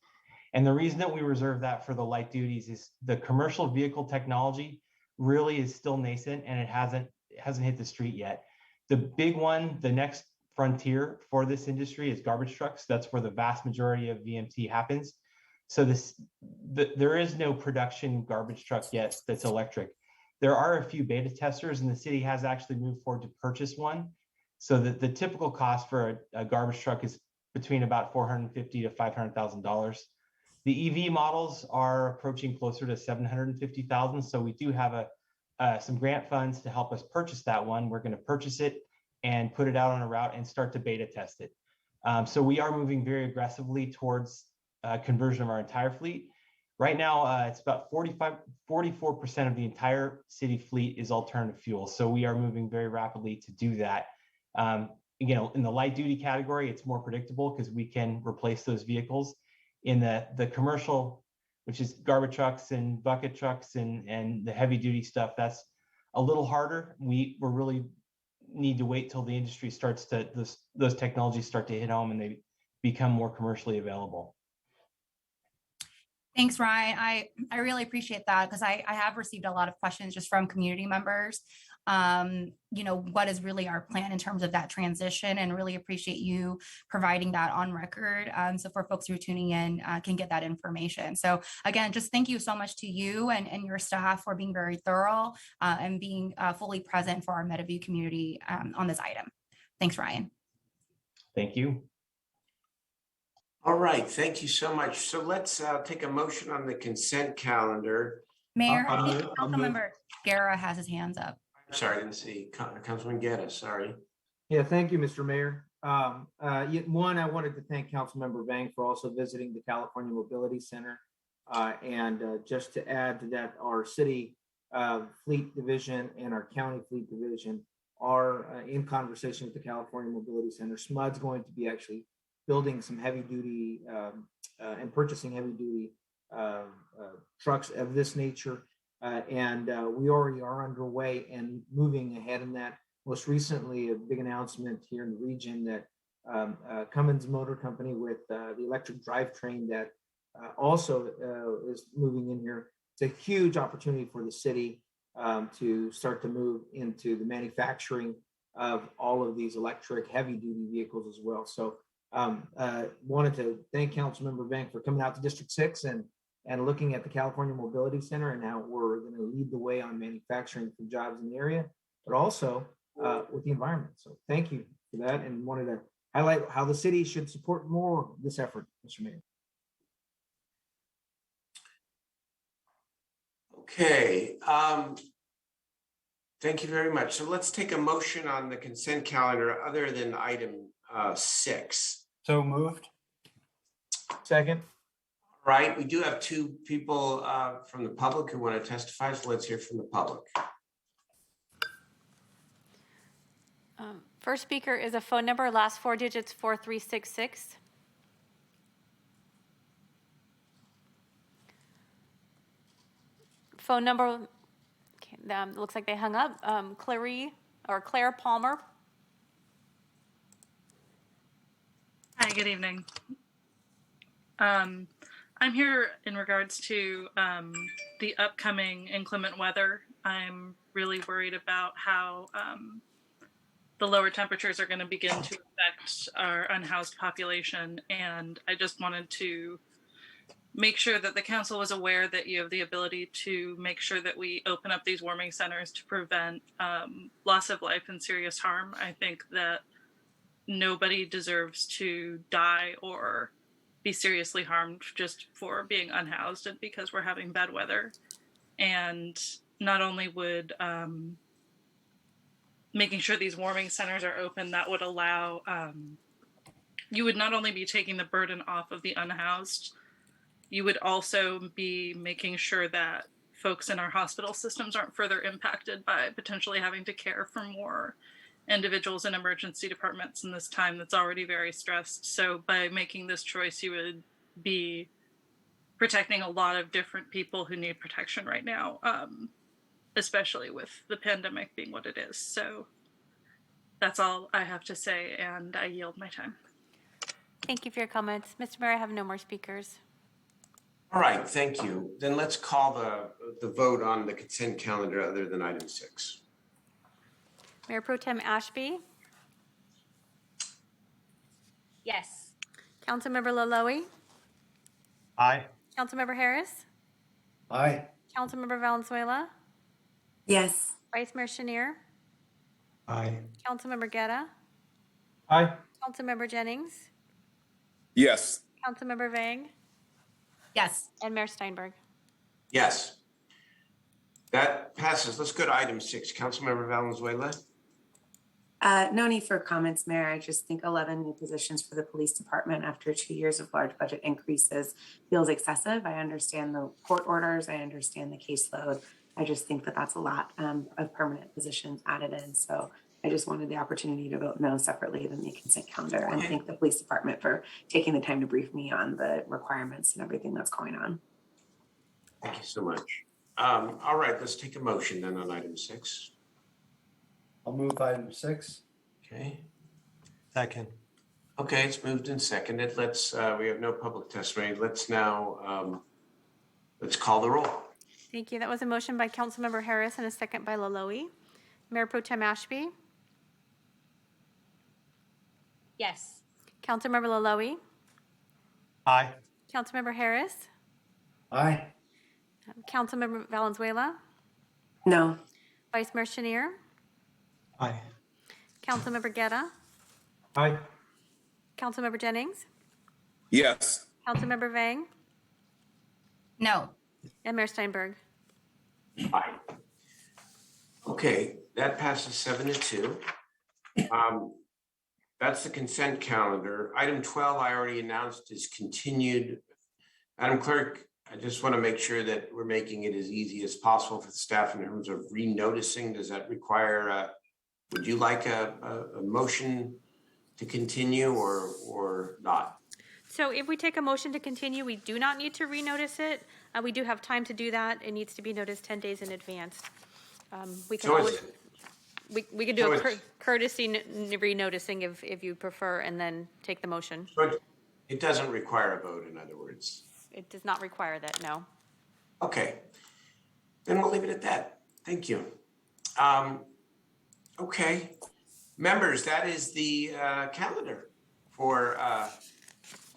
And the reason that we reserve that for the light duties is the commercial vehicle technology really is still nascent and it hasn't hit the street yet. The big one, the next frontier for this industry is garbage trucks. That's where the vast majority of VMT happens. So there is no production garbage truck yet that's electric. There are a few beta testers and the city has actually moved forward to purchase one. So the typical cost for a garbage truck is between about $450,000 to $500,000. The EV models are approaching closer to $750,000. So we do have some grant funds to help us purchase that one. We're going to purchase it and put it out on a route and start to beta test it. So we are moving very aggressively towards conversion of our entire fleet. Right now, it's about 44% of the entire city fleet is alternative fuel. So we are moving very rapidly to do that. In the light duty category, it's more predictable because we can replace those vehicles. In the commercial, which is garbage trucks and bucket trucks and the heavy duty stuff, that's a little harder. We really need to wait till the industry starts to, those technologies start to hit home and they become more commercially available. Thanks, Ryan. I really appreciate that because I have received a lot of questions just from community members. What is really our plan in terms of that transition, and really appreciate you providing that on record. So for folks who are tuning in can get that information. So again, just thank you so much to you and your staff for being very thorough and being fully present for our Metaview community on this item. Thanks, Ryan. Thank you. All right, thank you so much. So let's take a motion on the consent calendar. Mayor, I think Councilmember Guerra has his hands up. Sorry, I didn't see. Councilman Geddes, sorry. Yeah, thank you, Mr. Mayor. One, I wanted to thank Councilmember Vang for also visiting the California Mobility Center. And just to add to that, our city fleet division and our county fleet division are in conversation with the California Mobility Center. SMUD's going to be actually building some heavy duty and purchasing heavy duty trucks of this nature. And we already are underway and moving ahead in that. Most recently, a big announcement here in the region that Cummins Motor Company with the electric drivetrain that also is moving in here. It's a huge opportunity for the city to start to move into the manufacturing of all of these electric heavy duty vehicles as well. So Wanted to thank Councilmember Bank for coming out to District 6 and looking at the California Mobility Center and how we're going to lead the way on manufacturing for jobs in the area, but also with the environment. So thank you for that, and wanted to highlight how the city should support more this effort, Mr. Mayor. Okay. Thank you very much. So let's take a motion on the consent calendar other than item 6. So moved. Second. Right. We do have 2 people from the public who want to testify. So let's hear from the public. First speaker is a phone number, last 4 digits, 4366. Phone number, okay, looks like they hung up. Claire Palmer. Hi, good evening. I'm here in regards to the upcoming inclement weather. I'm really worried about how the lower temperatures are going to begin to affect our unhoused population. And I just wanted to make sure that the council was aware that you have the ability to make sure that we open up these warming centers to prevent loss of life and serious harm. I think that nobody deserves to die or be seriously harmed just for being unhoused and because we're having bad weather. And not only would making sure these warming centers are open, that would allow, you would not only be taking the burden off of the unhoused, you would also be making sure that folks in our hospital systems aren't further impacted by potentially having to care for more individuals in emergency departments in this time that's already very stressed. So by making this choice, you would be protecting a lot of different people who need protection right now, especially with the pandemic being what it is. So that's all I have to say, and I yield my time. Thank you for your comments. Mr. Mayor, I have no more speakers. All right, thank you. Then let's call the vote on the consent calendar other than item 6. Mayor Pro Tem Ashby. Yes. Councilmember Laloe. Aye. Councilmember Harris. Aye. Councilmember Valenzuela. Yes. Vice Mayor Chenier. Aye. Councilmember Guerra. Aye. Councilmember Jennings. Yes. Councilmember Vang. Yes. And Mayor Steinberg. Yes. That passes. Let's go to item 6. Councilmember Valenzuela. No need for comments, Mayor. I just think 11 new positions for the police department after 2 years of large budget increases feels excessive. I understand the court orders. I understand the caseload. I just think that that's a lot of permanent positions added in. So I just wanted the opportunity to vote no separately than the consent calendar, and thank the police department for taking the time to brief me on the requirements and everything that's going on. Thank you so much. All right, let's take a motion then on item 6. I'll move item 6. Okay. Second. Okay, it's moved and seconded. Let's, we have no public testimony. Let's now, let's call the roll. Thank you. That was a motion by Councilmember Harris and a second by Laloe. Mayor Pro Tem Ashby. Yes. Councilmember Laloe. Aye. Councilmember Harris. Aye. Councilmember Valenzuela. No. Vice Mayor Chenier. Aye. Councilmember Guerra. Aye. Councilmember Jennings. Yes. Councilmember Vang. No. And Mayor Steinberg. Aye. Okay, that passes 7-2. That's the consent calendar. Item 12, I already announced is continued. Madam Clerk, I just want to make sure that we're making it as easy as possible for the staff in terms of renoticing. Does that require, would you like a motion to continue or not? So if we take a motion to continue, we do not need to renotice it. We do have time to do that. It needs to be noticed 10 days in advance. We can So always, we can do so a it's- courtesy renoticing if you prefer, and then take the motion. But it doesn't require a vote, in other words. It does not require that, no. Okay, then we'll leave it at that. Thank you. Okay, members, that is the calendar for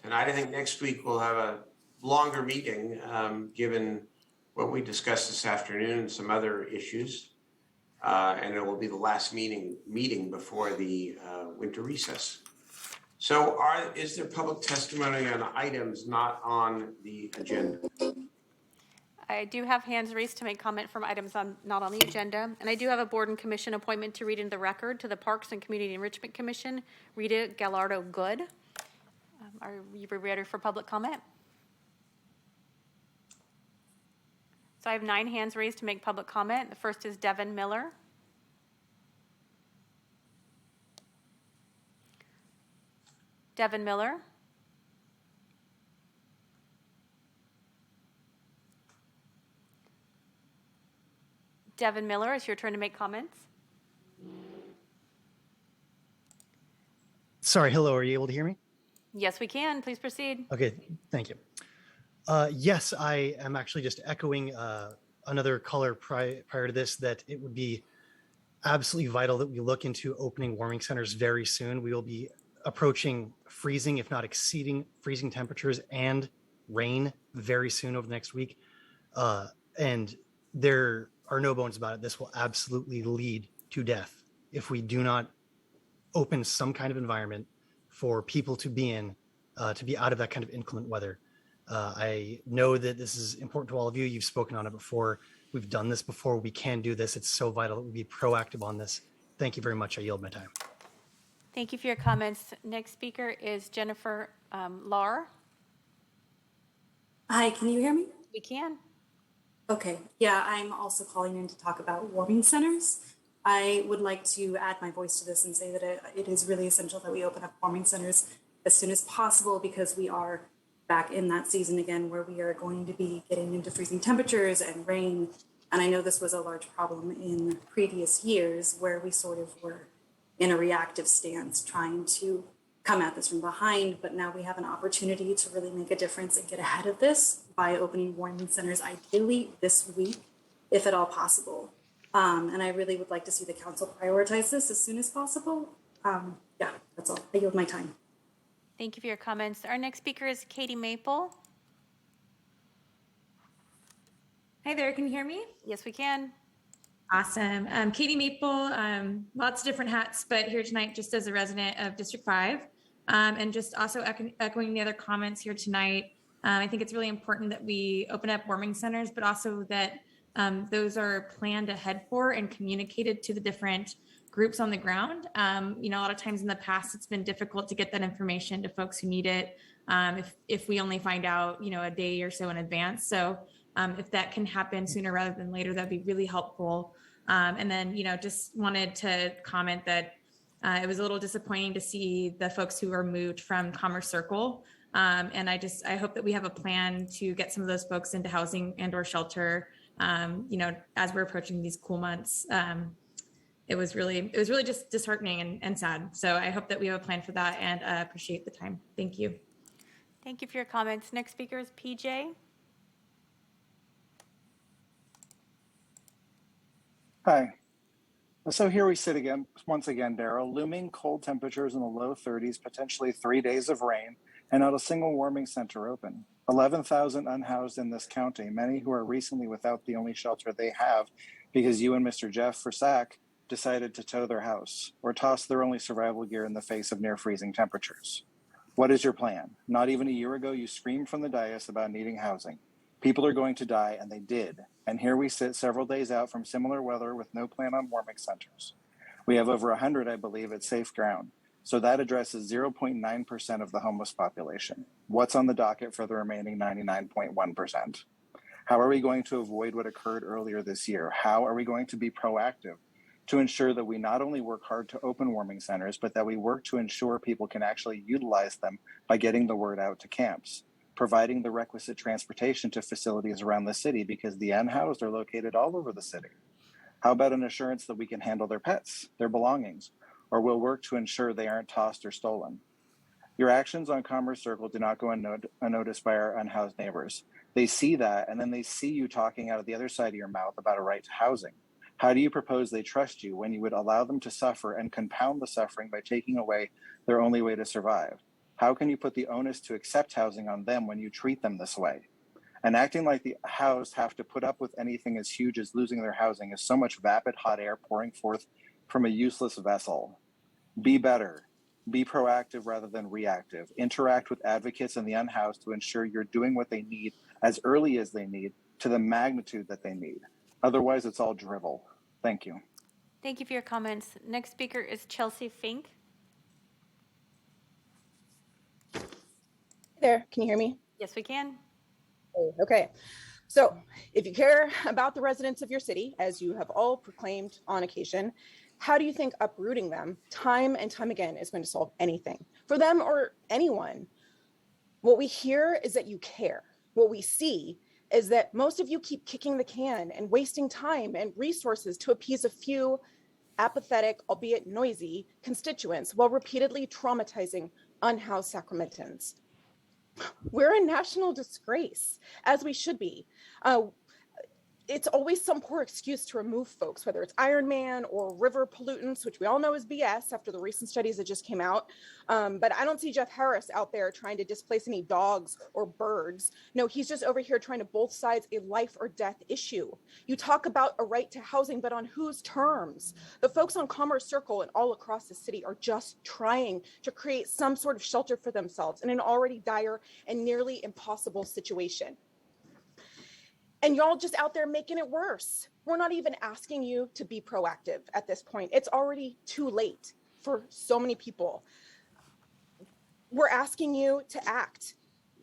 tonight. I think next week we'll have a longer meeting, given what we discussed this afternoon and some other issues. And it will be the last meeting before the winter recess. So is there public testimony on items not on the agenda? I do have hands raised to make comment from items not on the agenda. And I do have a board and commission appointment to read into the record to the Parks and Community Enrichment Commission, Rita Gallardo-Good. Are you ready for public comment? So I have 9 hands raised to make public comment. The first is Devin Miller. Devin Miller. Devin Miller, it's your turn to make comments. Sorry, hello, are you able to hear me? Yes, we can. Please proceed. Okay, thank you. Yes, I am actually just echoing another caller prior to this, that it would be absolutely vital that we look into opening warming centers very soon. We will be approaching freezing, if not exceeding freezing temperatures and rain very soon over the next week. And there are no bones about it. This will absolutely lead to death if we do not open some kind of environment for people to be in, to be out of that kind of inclement weather. I know that this is important to all of you. You've spoken on it before. We've done this before. We can do this. It's so vital that we be proactive on this. Thank you very much. I yield my time. Thank you for your comments. Next speaker is Jennifer Lahr. Hi, can you hear me? We can. Okay, yeah, I'm also calling in to talk about warming centers. I would like to add my voice to this and say that it is really essential that we open up warming centers as soon as possible, because we are back in that season again where we are going to be getting into freezing temperatures and rain. And I know this was a large problem in previous years where we sort of were in a reactive stance trying to come at this from behind, but now we have an opportunity to really make a difference and get ahead of this by opening warming centers ideally this week, if at all possible. And I really would like to see the council prioritize this as soon as possible. Yeah, that's all. I yield my time. Thank you for your comments. Our next speaker is Katie Maple. Hi there, can you hear me? Yes, we can. Awesome. Katie Maple, lots of different hats, but here tonight just as a resident of District 5. And just also echoing the other comments here tonight. I think it's really important that we open up warming centers, but also that those are planned ahead for and communicated to the different groups on the ground. You know, a lot of times in the past, it's been difficult to get that information to folks who need it. If we only find out, you know, a day or so in advance. So if that can happen sooner rather than later, that'd be really helpful. And then, you know, just wanted to comment that it was a little disappointing to see the folks who were moved from Commerce Circle. And I hope that we have a plan to get some of those folks into housing and or shelter, you know, as we're approaching these cool months. It was really just disheartening and sad. So I hope that we have a plan for that, and appreciate the time. Thank you. Thank you for your comments. Next speaker is PJ. Hi. So here we sit again, once again, Daryl, looming cold temperatures in the low 30s, potentially 3 days of rain, and not a single warming center open. 11,000 unhoused in this county, many who are recently without the only shelter they have because you and Mr. Jeff Forsack decided to tow their house or toss their only survival gear in the face of near freezing temperatures. What is your plan? Not even a year ago, you screamed from the dais about needing housing. People are going to die, and they did. And here we sit several days out from similar weather with no plan on warming centers. We have over 100, I believe, at safe ground. So that addresses 0.9% of the homeless population. What's on the docket for the remaining 99.1%? How are we going to avoid what occurred earlier this year? How are we going to be proactive to ensure that we not only work hard to open warming centers, but that we work to ensure people can actually utilize them by getting the word out to camps, providing the requisite transportation to facilities around the city, because the unhoused are located all over the city? How about an assurance that we can handle their pets, their belongings, or we'll work to ensure they aren't tossed or stolen? Your actions on Commerce Circle do not go unnoticed by our unhoused neighbors. They see that, and then they see you talking out of the other side of your mouth about a right to housing. How do you propose they trust you when you would allow them to suffer and compound the suffering by taking away their only way to survive? How can you put the onus to accept housing on them when you treat them this way? And acting like the housed have to put up with anything as huge as losing their housing is so much vapid hot air pouring forth from a useless vessel. Be better. Be proactive rather than reactive. Interact with advocates and the unhoused to ensure you're doing what they need as early as they need to the magnitude that they need. Otherwise, it's all drivel. Thank you. Thank you for your comments. Next speaker is Chelsea Fink. Hey there, can you hear me? Yes, we can. Okay, so if you care about the residents of your city, as you have all proclaimed on occasion, how do you think uprooting them time and time again is going to solve anything for them or anyone? What we hear is that you care. What we see is that most of you keep kicking the can and wasting time and resources to appease a few apathetic, albeit noisy, constituents while repeatedly traumatizing unhoused Sacramentans. We're a national disgrace, as we should be. It's always some poor excuse to remove folks, whether it's Iron Man or river pollutants, which we all know is BS after the recent studies that just came out. But I don't see Jeff Harris out there trying to displace any dogs or birds. No, he's just over here trying to both sides a life or death issue. You talk about a right to housing, but on whose terms? The folks on Commerce Circle and all across the city are just trying to create some sort of shelter for themselves in an already dire and nearly impossible situation. And y'all just out there making it worse. We're not even asking you to be proactive at this point. It's already too late for so many people. We're asking you to act.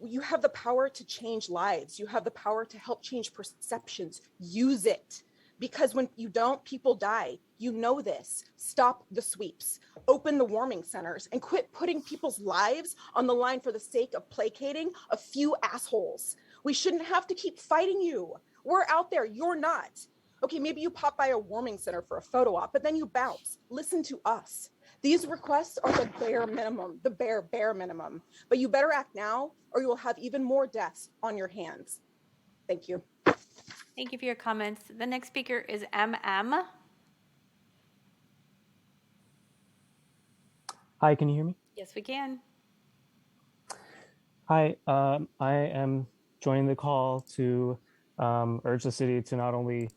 You have the power to change lives. You have the power to help change perceptions. Use it. Because when you don't, people die. You know this. Stop the sweeps. Open the warming centers and quit putting people's lives on the line for the sake of placating a few assholes. We shouldn't have to keep fighting you. We're out there. You're not. Okay, maybe you pop by a warming center for a photo op, but then you bounce. Listen to us. These requests are the bare minimum, the bare minimum. But you better act now or you will have even more deaths on your hands. Thank you. Thank you for your comments. The next speaker is MM. Hi, can you hear me? Yes, we can. Hi, I am joining the call to urge the city to not only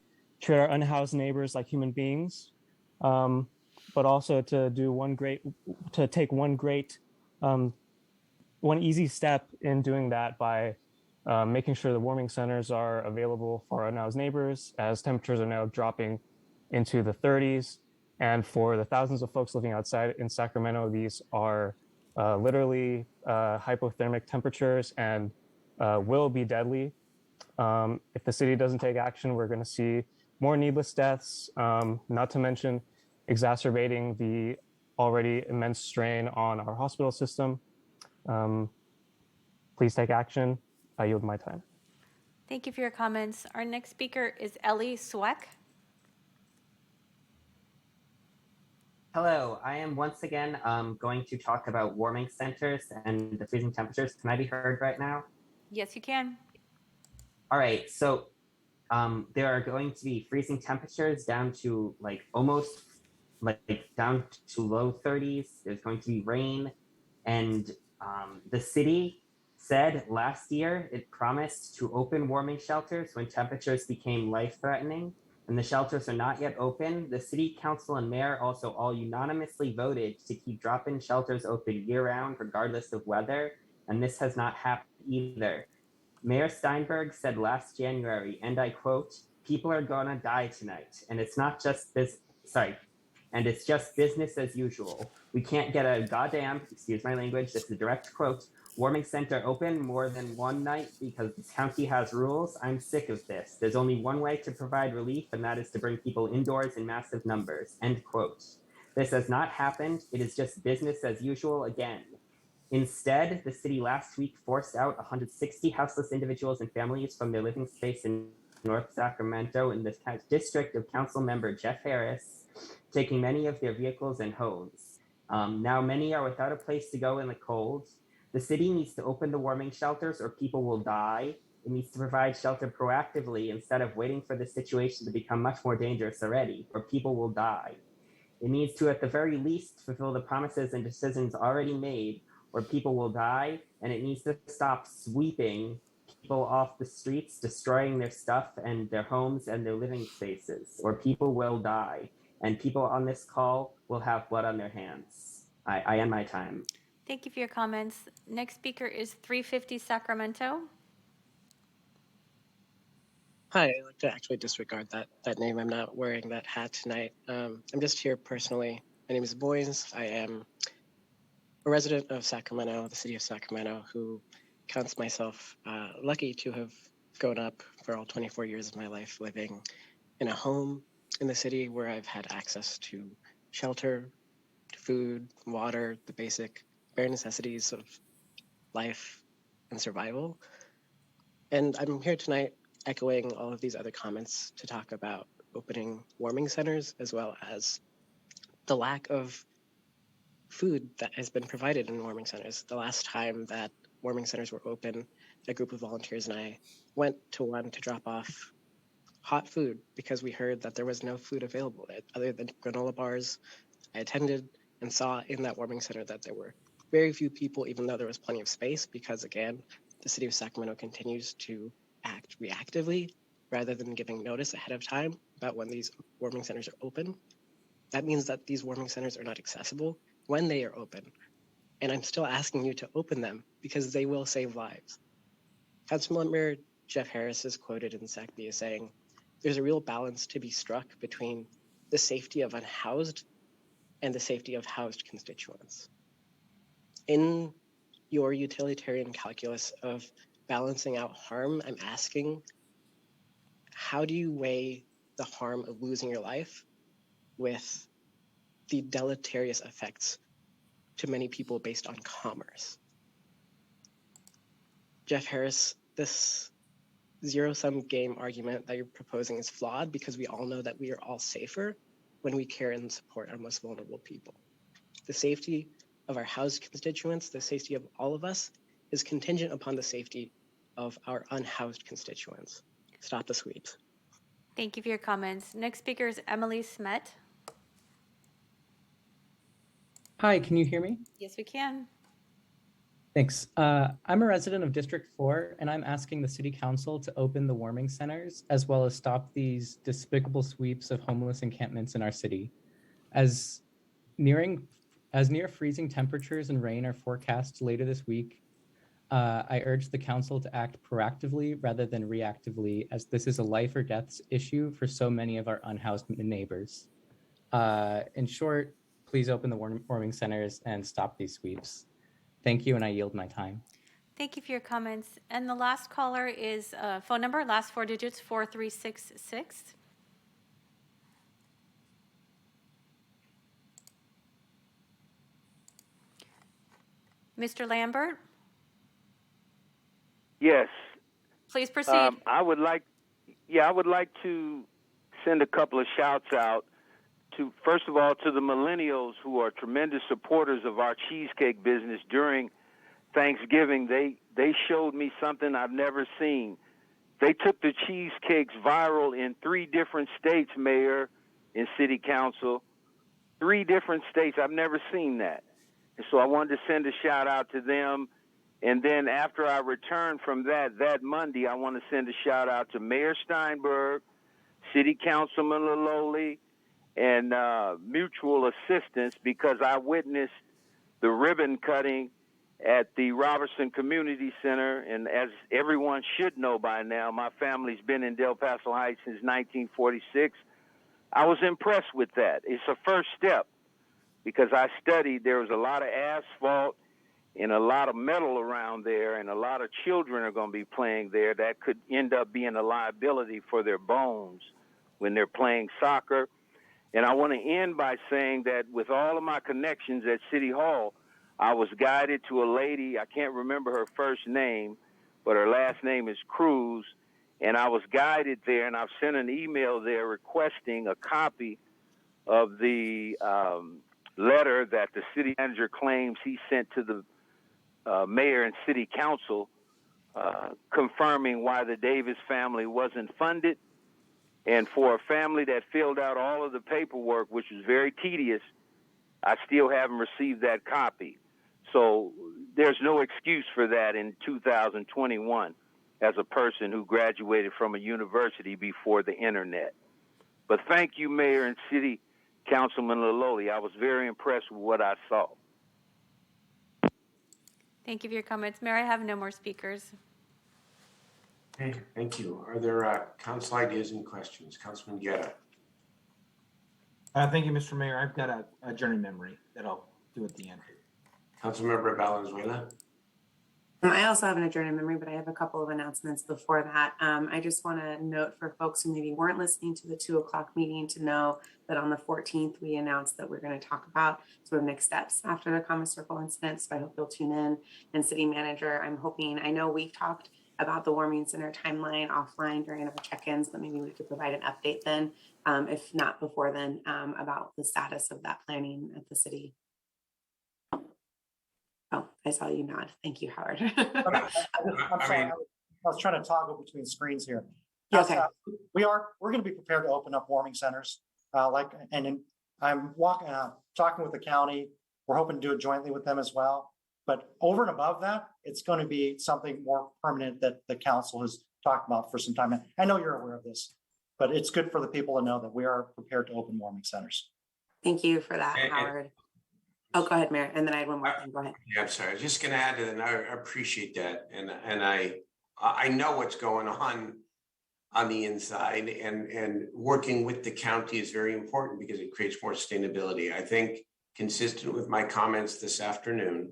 treat our unhoused neighbors like human beings, but also to do take one easy step in doing that by making sure the warming centers are available for our unhoused neighbors, as temperatures are now dropping into the 30s. And for the thousands of folks living outside in Sacramento, these are literally hypothermic temperatures and will be deadly. If the city doesn't take action, we're going to see more needless deaths, not to mention exacerbating the already immense strain on our hospital system. Please take action. I yield my time. Thank you for your comments. Our next speaker is Ellie Sweck. Hello, I am once again going to talk about warming centers and the freezing temperatures. Can I be heard right now? Yes, you can. All right, so there are going to be freezing temperatures down to almost down to low 30s. There's going to be rain, and the city said last year it promised to open warming shelters when temperatures became life-threatening, and the shelters are not yet open. The city council and mayor also all unanimously voted to keep drop-in shelters open year-round regardless of weather, and this has not happened either. Mayor Steinberg said last January, and I quote, "People are gonna die tonight, and it's not just and it's just business as usual. We can't get a goddamn, excuse my language, this is a direct quote, warming center open more than one night because this county has rules. I'm sick of this. There's only one way to provide relief, and that is to bring people indoors in massive numbers," end quote. This has not happened. It is just business as usual again. Instead, the city last week forced out 160 houseless individuals and families from their living space in North Sacramento in the district of council member Jeff Harris, taking many of their vehicles and homes. Now many are without a place to go in the cold. The city needs to open the warming shelters or people will die. It needs to provide shelter proactively instead of waiting for the situation to become much more dangerous already, or people will die. It needs to, at the very least, fulfill the promises and decisions already made, or people will die, and it needs to stop sweeping people off the streets, destroying their stuff and their homes and their living spaces, or people will die, and people on this call will have blood on their hands. I end my time. Thank you for your comments. Next speaker is 350 Sacramento. Hi, I'd like to actually disregard that name. I'm not wearing that hat tonight. I'm just here personally. My name is Boynes. I am a resident of Sacramento, the city of Sacramento, who counts myself lucky to have grown up for all 24 years of my life living in a home in the city where I've had access to shelter, to food, water, the basic bare necessities of life and survival. And I'm here tonight echoing all of these other comments to talk about opening warming centers, as well as the lack of food that has been provided in warming centers. The last time that warming centers were open, a group of volunteers and I went to one to drop off hot food because we heard that there was no food available other than granola bars. I attended and saw in that warming center that there were very few people, even though there was plenty of space, because again, the city of Sacramento continues to act reactively rather than giving notice ahead of time about when these warming centers are open. That means that these warming centers are not accessible when they are open. And I'm still asking you to open them because they will save lives. Councilmember Jeff Harris is quoted in SACB as saying, there's a real balance to be struck between the safety of unhoused and the safety of housed constituents. In your utilitarian calculus of balancing out harm, I'm asking, how do you weigh the harm of losing your life with the deleterious effects to many people based on commerce? Jeff Harris, this zero-sum game argument that you're proposing is flawed because we all know that we are all safer when we care and support our most vulnerable people. The safety of our housed constituents, the safety of all of us, is contingent upon the safety of our unhoused constituents. Stop the sweeps. Thank you for your comments. Next speaker is Emily Smet. Hi, can you hear me? Yes, we can. Thanks. I'm a resident of District 4, and I'm asking the City Council to open the warming centers as well as stop these despicable sweeps of homeless encampments in our city. As near freezing temperatures and rain are forecast later this week, I urge the council to act proactively rather than reactively, as this is a life or death issue for so many of our unhoused neighbors. In short, please open the warming centers and stop these sweeps. Thank you, and I yield my time. Thank you for your comments. And the last caller is phone number, last four digits, 4366. Mr. Lambert, Yes. please proceed. I would like to send a couple of shouts out to, first of all, to the millennials who are tremendous supporters of our cheesecake business during Thanksgiving. They showed me something I've never seen. They took the cheesecakes viral in 3 different states, Mayor and City Council. 3 different states. I've never seen that. And so I wanted to send a shout out to them. And then after I return from that Monday, I want to send a shout out to Mayor Steinberg, City Councilman Lololi, and mutual assistance, because I witnessed the ribbon cutting at the Robertson Community Center. And as everyone should know by now, my family's been in Del Paso Heights since 1946. I was impressed with that. It's a first step, because I studied, there was a lot of asphalt and a lot of metal around there, and a lot of children are going to be playing there that could end up being a liability for their bones when they're playing soccer. And I want to end by saying that with all of my connections at City Hall, I was guided to a lady, I can't remember her first name, but her last name is Cruz, and I was guided there, and I've sent an email there requesting a copy of the letter that the city manager claims he sent to the mayor and city council confirming why the Davis family wasn't funded. And for a family that filled out all of the paperwork, which was very tedious, I still haven't received that copy. So there's no excuse for that in 2021 as a person who graduated from a university before the internet. But thank you, Mayor and City Councilman Laloli. I was very impressed with what I saw. Thank you for your comments. Mayor, I have no more speakers. Okay, thank you. Are there council ideas and questions? Councilman Guerra. Thank you, Mr. Mayor. I've got a journey memory that I'll do at the end. Councilmember Valenzuela. I also have an adjourned memory, but I have a couple of announcements before that. I just want to note for folks who maybe weren't listening to the 2:00 meeting to know that on the 14th, we announced that we're going to talk about sort of next steps after the Common Circle incident. So I hope you'll tune in. And City Manager, I'm hoping, I know we've talked about the warming center timeline offline during our check-ins, but maybe we could provide an update then, if not before then, about the status of that planning at the city. Oh, I saw you nod. Thank you, Howard. I'm sorry. I was trying to toggle between screens here. Yes, Okay. we're going to be prepared to open up warming centers. I'm talking with the county. We're hoping to do it jointly with them as well. But over and above that, it's going to be something more permanent that the council has talked about for some time. And I know you're aware of this, but it's good for the people to know that we are prepared to open warming centers. Thank you for that, Howard. Oh, go ahead, Mayor. And then I had one more thing. Go ahead. Yeah, I'm sorry. I was just going to add to that. And I appreciate that. And I know what's going on the inside, and working with the county is very important because it creates more sustainability. I think, consistent with my comments this afternoon,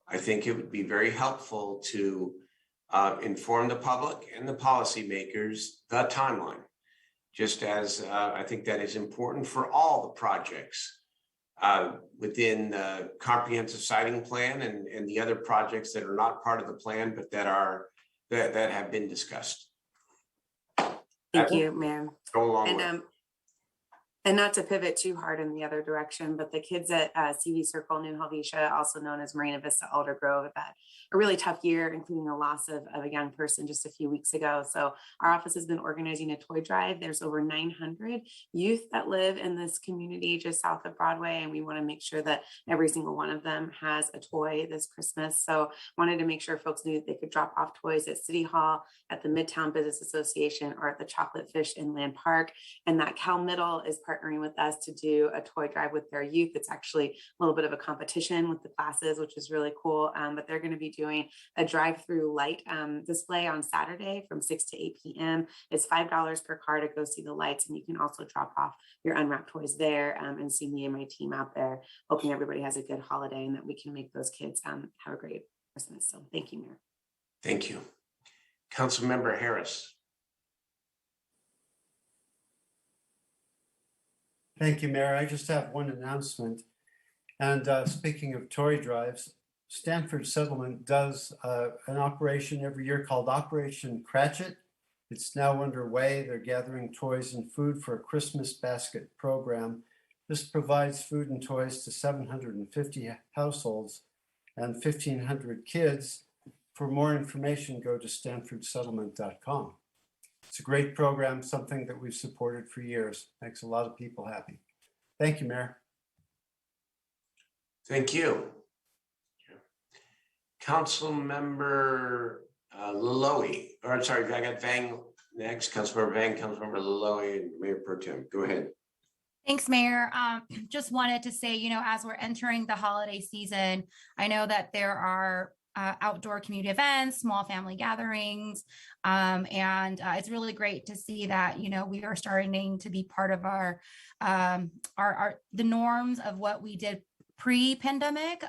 I think it would be very helpful to inform the public and the policymakers the timeline, just as I think that is important for all the projects within the comprehensive siting plan and the other projects that are not part of the plan, but that have been discussed. Thank you, Mayor. Go along And not to pivot too hard in the other direction, but the kids at CV Circle, New Helvetia, also known as Marina Vista Alder Grove, have had a really tough year, including the loss of a young person just a few weeks ago. So our office has been organizing a toy drive. There's over 900 youth that live in this community just south of Broadway, and we want to make sure that every single one of them has a toy this Christmas. So wanted to make sure folks knew that they could drop off toys at City Hall, at the Midtown Business Association, or at the Chocolate Fish Inland Park, and that Cal Middle is partnering with us to do a toy drive with their youth. It's actually a little bit of a competition with the classes, which is really cool. But they're going to be doing a drive-through light display on Saturday from 6 to 8 p.m. It's $5 per car to go see the lights, and you can also drop off your unwrapped toys there and see me and my team out there. Hoping everybody has a good holiday and that we can make those kids have a great Christmas. So thank you, Mayor. Thank you. Councilmember Harris. Thank you, Mayor. I just have one announcement. And speaking of toy drives, Stanford Settlement does an operation every year called Operation Cratchit. It's now underway. They're gathering toys and food for a Christmas basket program. This provides food and toys to 750 households and 1,500 kids. For more information, go to stanfordsettlement.com. It's a great program, something that we've supported for years. Makes a lot of people happy. Thank you, Mayor. Thank you. Councilmember Laloi, or I'm sorry, I got Vang next. Councilmember Vang, Councilmember Laloi, and Mayor Pro Tem. Go ahead. Thanks, Mayor. Just wanted to say, as we're entering the holiday season, I know that there are outdoor community events, small family gatherings, and it's really great to see that we are starting to be part of our the norms of what we did pre-pandemic,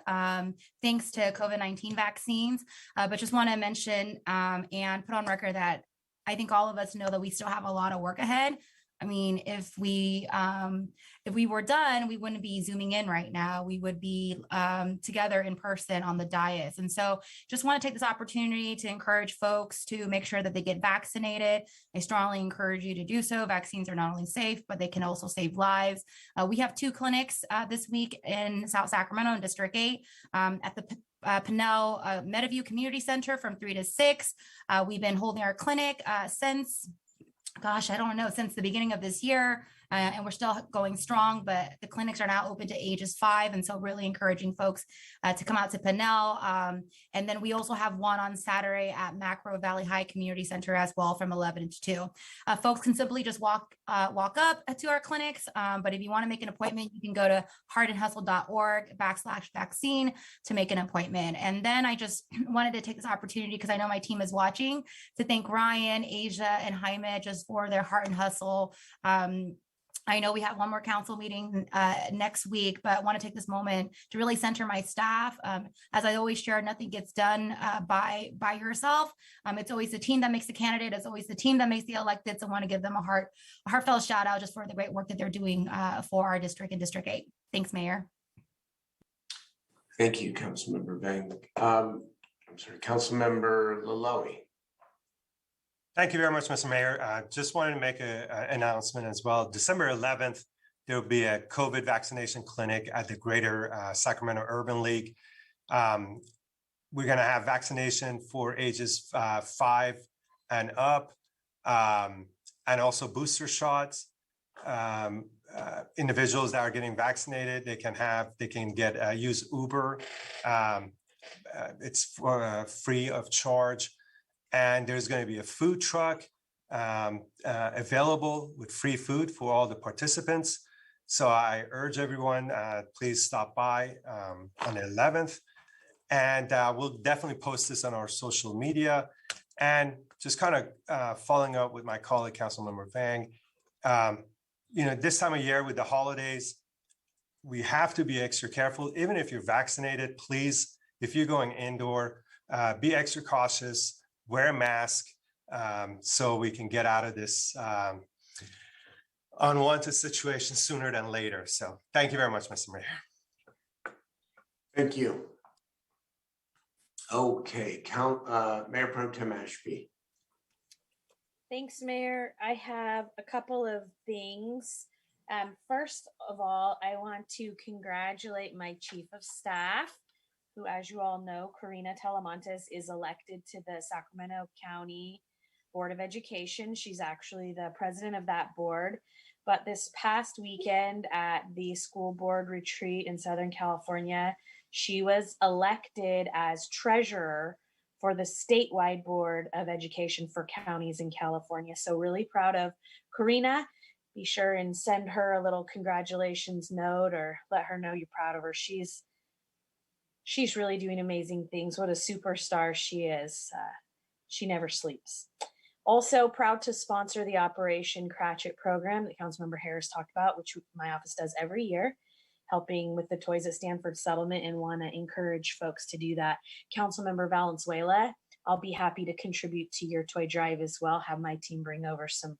thanks to COVID-19 vaccines. But just want to mention and put on record that I think all of us know that we still have a lot of work ahead. I mean, if we were done, we wouldn't be Zooming in right now. We would be together in person on the dais. And so just want to take this opportunity to encourage folks to make sure that they get vaccinated. I strongly encourage you to do so. Vaccines are not only safe, but they can also save lives. We have 2 clinics this week in South Sacramento in District 8 at the Pinnell Meadowview Community Center from 3 to 6. We've been holding our clinic since the beginning of this year. and we're still going strong, but the clinics are now open to ages 5. And so really encouraging folks to come out to Pinnell. And then we also have one on Saturday at Macro Valley High Community Center as well from 11 to 2. Folks can simply just walk up to our clinics. But if you want to make an appointment, you can go to heartandhustle.org/vaccine to make an appointment. And then I just wanted to take this opportunity, because I know my team is watching, to thank Ryan, Asia, and Jaime just for their heart and hustle. I know we have one more council meeting next week, but I want to take this moment to really center my staff. As I always share, nothing gets done by yourself. It's always the team that makes the candidate. It's always the team that makes the elected. So I want to give them a heartfelt shout out just for the great work that they're doing for our district and District 8. Thanks, Mayor. Thank you, Councilmember Vang. I'm sorry, Councilmember Laloe. Thank you very much, Mr. Mayor. Just wanted to make an announcement as well. December 11th, there will be a COVID vaccination clinic at the Greater Sacramento Urban League. We're going to have vaccination for ages 5 and up, and also booster shots. Individuals that are getting vaccinated, they can get use Uber. It's free of charge. And there's going to be a food truck available with free food for all the participants. So I urge everyone, please stop by on the 11th. And we'll definitely post this on our social media. And just kind of following up with my colleague, Councilmember Vang, this time of year with the holidays, we have to be extra careful. Even if you're vaccinated, please, if you're going indoor, be extra cautious. Wear a mask so we can get out of this unwanted situation sooner than later. So thank you very much, Mr. Mayor. Thank you. Okay, Mayor Pro Tem Ashby. Thanks, Mayor. I have a couple of things. First of all, I want to congratulate my Chief of Staff, who, as you all know, Karina Telemontes, is elected to the Sacramento County Board of Education. She's actually the president of that board. But this past weekend at the school board retreat in Southern California, she was elected as treasurer for the statewide Board of Education for counties in California. So really proud of Karina. Be sure and send her a little congratulations note or let her know you're proud of her. She's really doing amazing things. What a superstar she is. She never sleeps. Also proud to sponsor the Operation Cratchit program that Councilmember Harris talked about, which my office does every year, helping with the Toys at Stanford settlement, and want to encourage folks to do that. Councilmember Valenzuela, I'll be happy to contribute to your toy drive as well. Have my team bring over some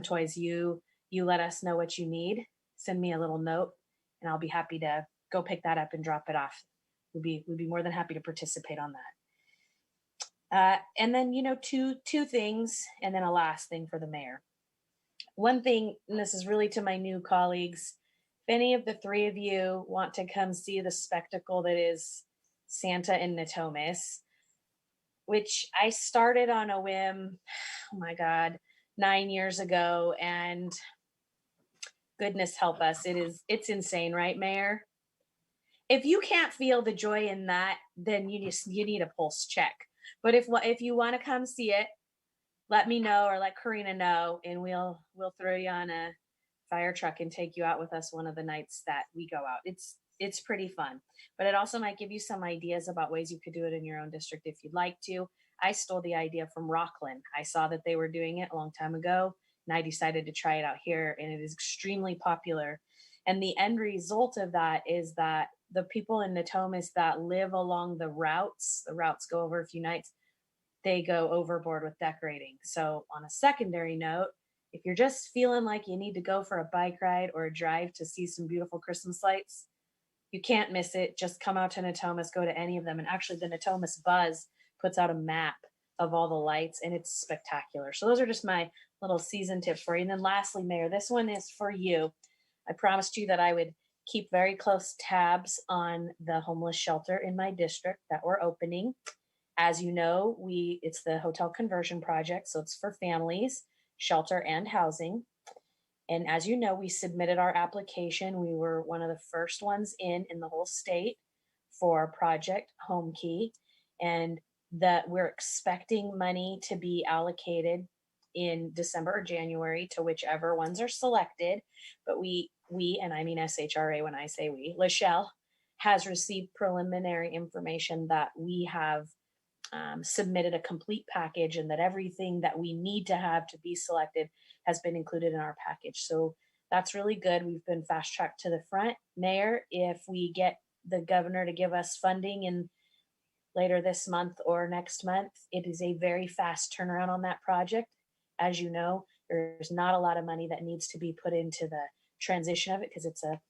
toys. You let us know what you need. Send me a little note, and I'll be happy to go pick that up and drop it off. We'd be more than happy to participate on that. And then, two things, and then a last thing for the mayor. One thing, and this is really to my new colleagues, if any of the three of you want to come see the spectacle that is Santa in Natomas, which I started on a whim, oh my God, 9 years ago, and goodness help us, it's insane, right, Mayor? If you can't feel the joy in that, then you need a pulse check. But if you want to come see it, let me know or let Karina know, and we'll throw you on a fire truck and take you out with us one of the nights that we go out. It's pretty fun, but it also might give you some ideas about ways you could do it in your own district if you'd like to. I stole the idea from Rockland. I saw that they were doing it a long time ago, and I decided to try it out here, and it is extremely popular. And the end result of that is that the people in Natomas that live along the routes go over a few nights, they go overboard with decorating. So on a secondary note, if you're just feeling like you need to go for a bike ride or a drive to see some beautiful Christmas lights, you can't miss it. Just come out to Natomas, go to any of them. And actually the Natomas Buzz puts out a map of all the lights, and it's spectacular. So those are just my little season tips for you. And then lastly, Mayor, this one is for you. I promised you that I would keep very close tabs on the homeless shelter in my district that we're opening. As you know, it's the hotel conversion project, so it's for families, shelter, and housing. And as you know, we submitted our application. We were one of the first ones in the whole state for Project Home Key, and that we're expecting money to be allocated in December or January to whichever ones are selected. But we, and I mean SHRA when I say we, Lachelle has received preliminary information that we have submitted a complete package and that everything that we need to have to be selected has been included in our package. So that's really good. We've been fast tracked to the front. Mayor, if we get the governor to give us funding in later this month or next month, it is a very fast turnaround on that project. As you know, there's not a lot of money that needs to be put into the transition of it because it's a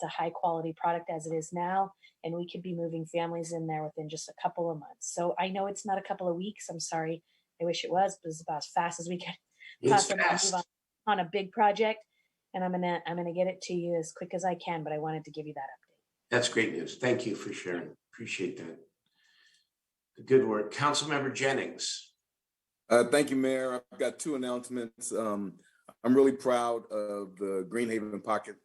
high quality product as it is now, and we could be moving families in there within just a couple of months. So I know it's not a couple of weeks. I'm sorry. I wish it was, but it's about as fast as we can possibly move on a big project. And I'm gonna get it to you as quick as I can, but I wanted to give you that update. That's great news. Thank you for sharing. Appreciate that. Good work. Councilmember Jennings. Thank you, Mayor. I've got two announcements. I'm really proud of the Greenhaven Pocket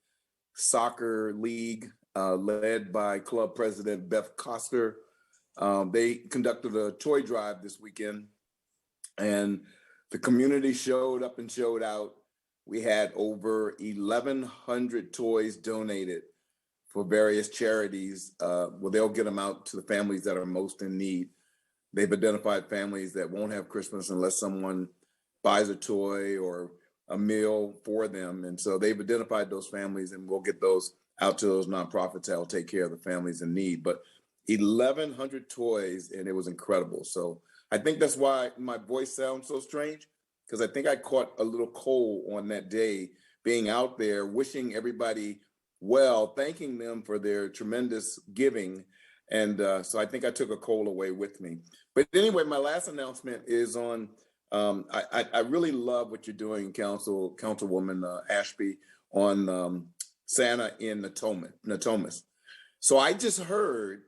Soccer League, led by club president Beth Coster. They conducted a toy drive this weekend, and the community showed up and showed out. We had over 1,100 toys donated for various charities. Well, they'll get them out to the families that are most in need. They've identified families that won't have Christmas unless someone buys a toy or a meal for them. And so they've identified those families, and we'll get those out to those nonprofits that will take care of the families in need. But 1,100 toys, and it was incredible. So I think that's why my voice sounds so strange, because I think I caught a little cold on that day, being out there, wishing everybody well, thanking them for their tremendous giving. And so I think I took a cold away with me. But anyway, my last announcement is on, I really love what you're doing, Councilwoman Ashby, on Santa in Natomas. So I just heard,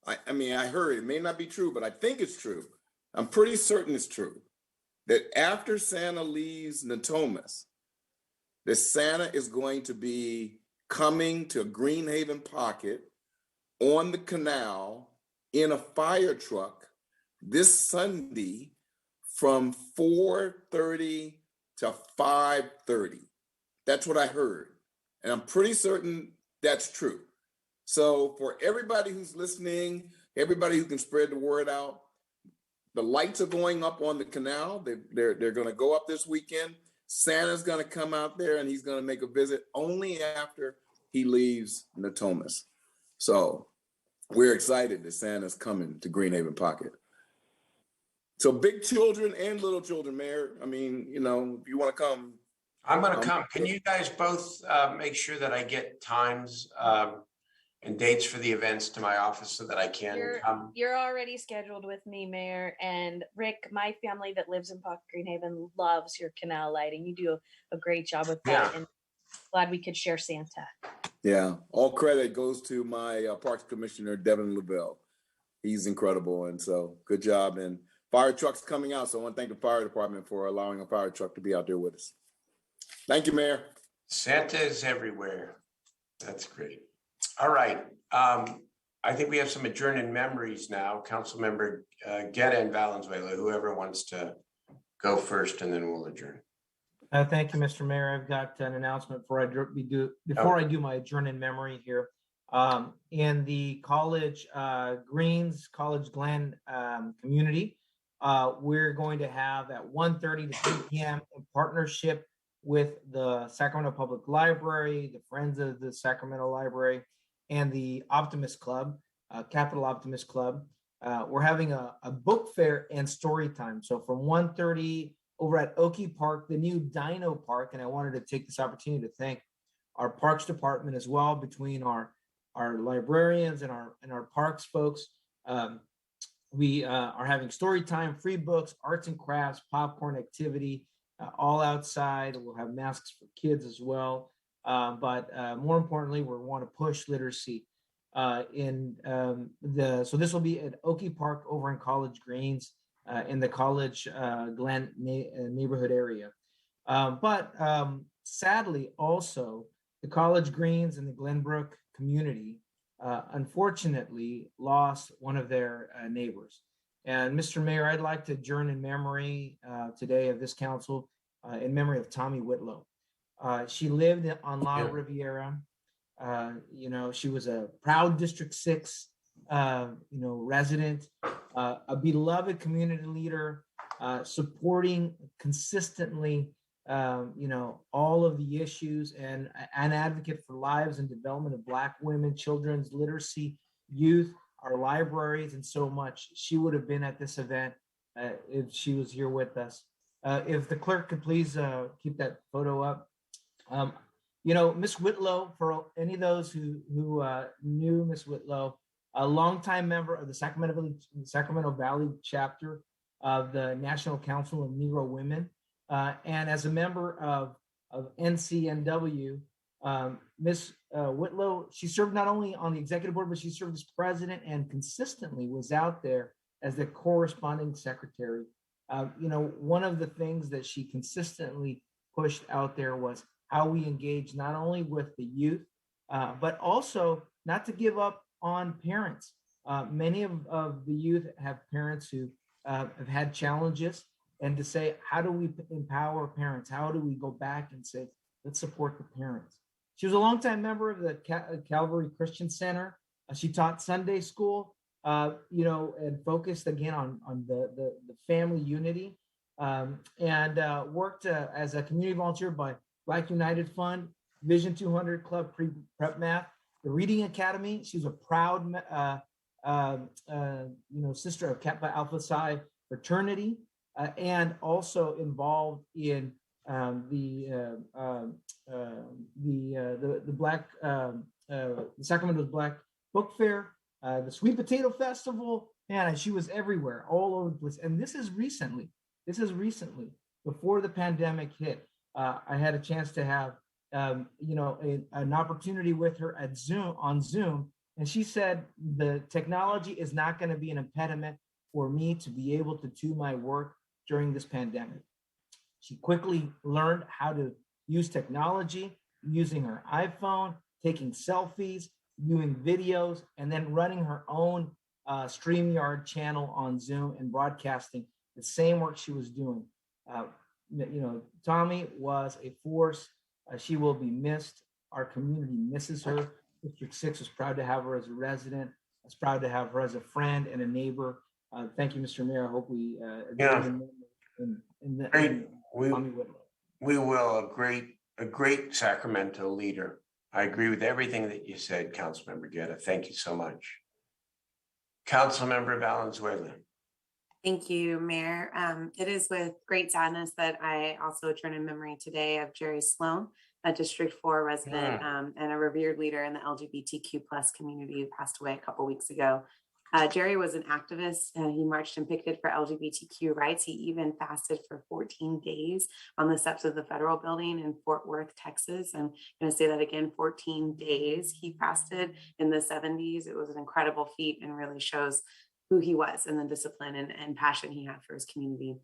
I mean, I heard, it may not be true, but I think it's true. I'm pretty certain it's true, that after Santa leaves Natomas, that Santa is going to be coming to Greenhaven Pocket on the canal in a fire truck this Sunday from 4:30 to 5:30. That's what I heard. And I'm pretty certain that's true. So for everybody who's listening, everybody who can spread the word out, the lights are going up on the canal. They're going to go up this weekend. Santa's going to come out there, and he's going to make a visit only after he leaves Natomas. So we're excited that Santa's coming to Greenhaven Pocket. So big children and little children, Mayor. I mean, you know, if you want to come. I'm going to come. Can you guys both make sure that I get times and dates for the events to my office so that I can come? You're already scheduled with me, Mayor. And Rick, my family that lives in Pocket Greenhaven loves your canal lighting. You do a great job with that. Yeah. And glad we could share Santa. Yeah, all credit goes to my Parks Commissioner, Devin Lavelle. He's incredible. And so good job. And fire truck's coming out. So I want to thank the fire department for allowing a fire truck to be out there with us. Thank you, Mayor. Santa is everywhere. That's great. All right. I think we have some adjourned memories now. Councilmember Guerra and Valenzuela, whoever wants to go first, and then we'll adjourn. Thank you, Mr. Mayor. I've got an announcement before I do my adjourn in memory here. In the College Greens, College Glen community, we're going to have at 1:30 to 3 p.m. in partnership with the Sacramento Public Library, the Friends of the Sacramento Library, and the Optimist Club, Capital Optimist Club. We're having a book fair and story time. So from 1:30 over at Oakey Park, the new Dino Park, and I wanted to take this opportunity to thank our Parks Department as well, between our librarians and our parks folks. We are having story time, free books, arts and crafts, popcorn activity, all outside. We'll have masks for kids as well. But more importantly, we want to push literacy so this will be at Oakey Park over in College Greens in the College Glen neighborhood area. sadly, also, the College Greens and the Glenbrook community unfortunately lost one of their neighbors. And Mr. Mayor, I'd like to adjourn in memory today of this council in memory of Tommy Whitlow. She lived on La Riviera. She was a proud District 6, resident, a beloved community leader, supporting consistently, all of the issues, and an advocate for lives and development of Black women, children's literacy, youth, our libraries, and so much. She would have been at this event if she was here with us. If the clerk could please keep that photo up. Miss Whitlow, for any of those who knew Miss Whitlow, a longtime member of the Sacramento Valley chapter of the National Council of Negro Women, and as a member of NCNW, Miss Whitlow, she served not only on the executive board, but she served as president and consistently was out there as the corresponding secretary. One of the things that she consistently pushed out there was how we engage not only with the youth, but also not to give up on parents. Many of the youth have parents who have had challenges, and to say, how do we empower parents? How do we go back and say, let's support the parents? She was a longtime member of the Calvary Christian Center. She taught Sunday school, and focused again on the family unity, and worked as a community volunteer by Black United Fund, Vision 200 Club, Prep Math, the Reading Academy. She was a proud, sister of Kappa Alpha Psi fraternity, and also involved in the Sacramento's Black Book Fair, the Sweet Potato Festival. Man, she was everywhere, all over the place. And this is recently, before the pandemic hit. I had a chance to have, an opportunity with her on Zoom. And she said, the technology is not going to be an impediment for me to be able to do my work during this pandemic. She quickly learned how to use technology, using her iPhone, taking selfies, doing videos, and then running her own StreamYard channel on Zoom and broadcasting the same work she was doing. Tommy was a force. She will be missed. Our community misses her. District 6 is proud to have her as a resident. It's proud to have her as a friend and a neighbor. Thank you, Mr. Mayor. I hope we we will. A great Sacramento leader. I agree with everything that you said, Councilmember Guerra. Thank you so much. Councilmember Valenzuela. Thank you, Mayor. It is with great sadness that I also turn in memory today of Jerry Sloan, a District 4 resident and a revered leader in the LGBTQ plus community who passed away a couple weeks ago. Jerry was an activist. He marched and picketed for LGBTQ rights. He even fasted for 14 days on the steps of the federal building in Fort Worth, Texas. I'm going to say that again, 14 days he fasted in the 70s. It was an incredible feat and really shows who he was and the discipline and passion he had for his community.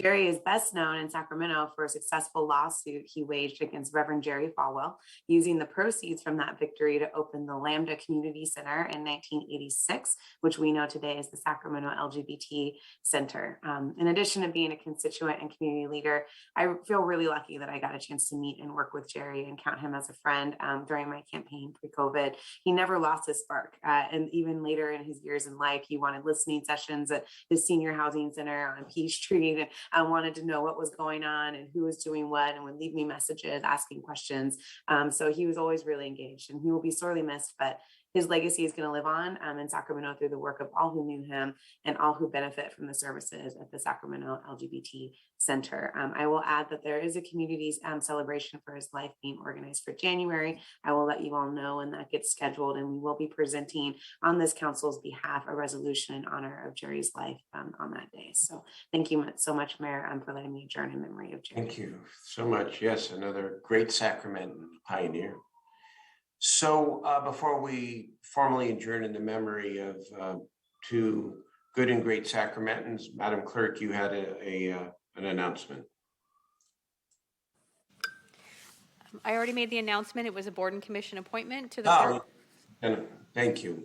Jerry is best known in Sacramento for a successful lawsuit he waged against Reverend Jerry Falwell, using the proceeds from that victory to open the Lambda Community Center in 1986, which we know today as the Sacramento LGBT Center. In addition to being a constituent and community leader, I feel really lucky that I got a chance to meet and work with Jerry and count him as a friend during my campaign pre-COVID. He never lost his spark. And even later in his years in life, he wanted listening sessions at the senior housing center on Peachtree. And I wanted to know what was going on and who was doing what, and would leave me messages, asking questions. So he was always really engaged, and he will be sorely missed, but his legacy is going to live on in Sacramento through the work of all who knew him and all who benefit from the services at the Sacramento LGBT Center. I will add that there is a community celebration for his life being organized for January. I will let you all know when that gets scheduled, and we will be presenting on this council's behalf a resolution in honor of Jerry's life on that day. So thank you so much, Mayor, for letting me adjourn in memory of Jerry. Thank you so much. Yes, another great Sacramento pioneer. So before we formally adjourn in the memory of two good and great Sacramentans, Madam Clerk, you had an announcement. I already made the announcement. It was a board and commission appointment to the. Oh, and thank you.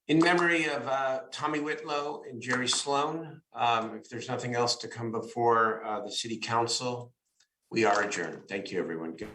In memory of Tommy Whitlow and Jerry Sloan, if there's nothing else to come before the city council, we are adjourned. Thank you, everyone. Good.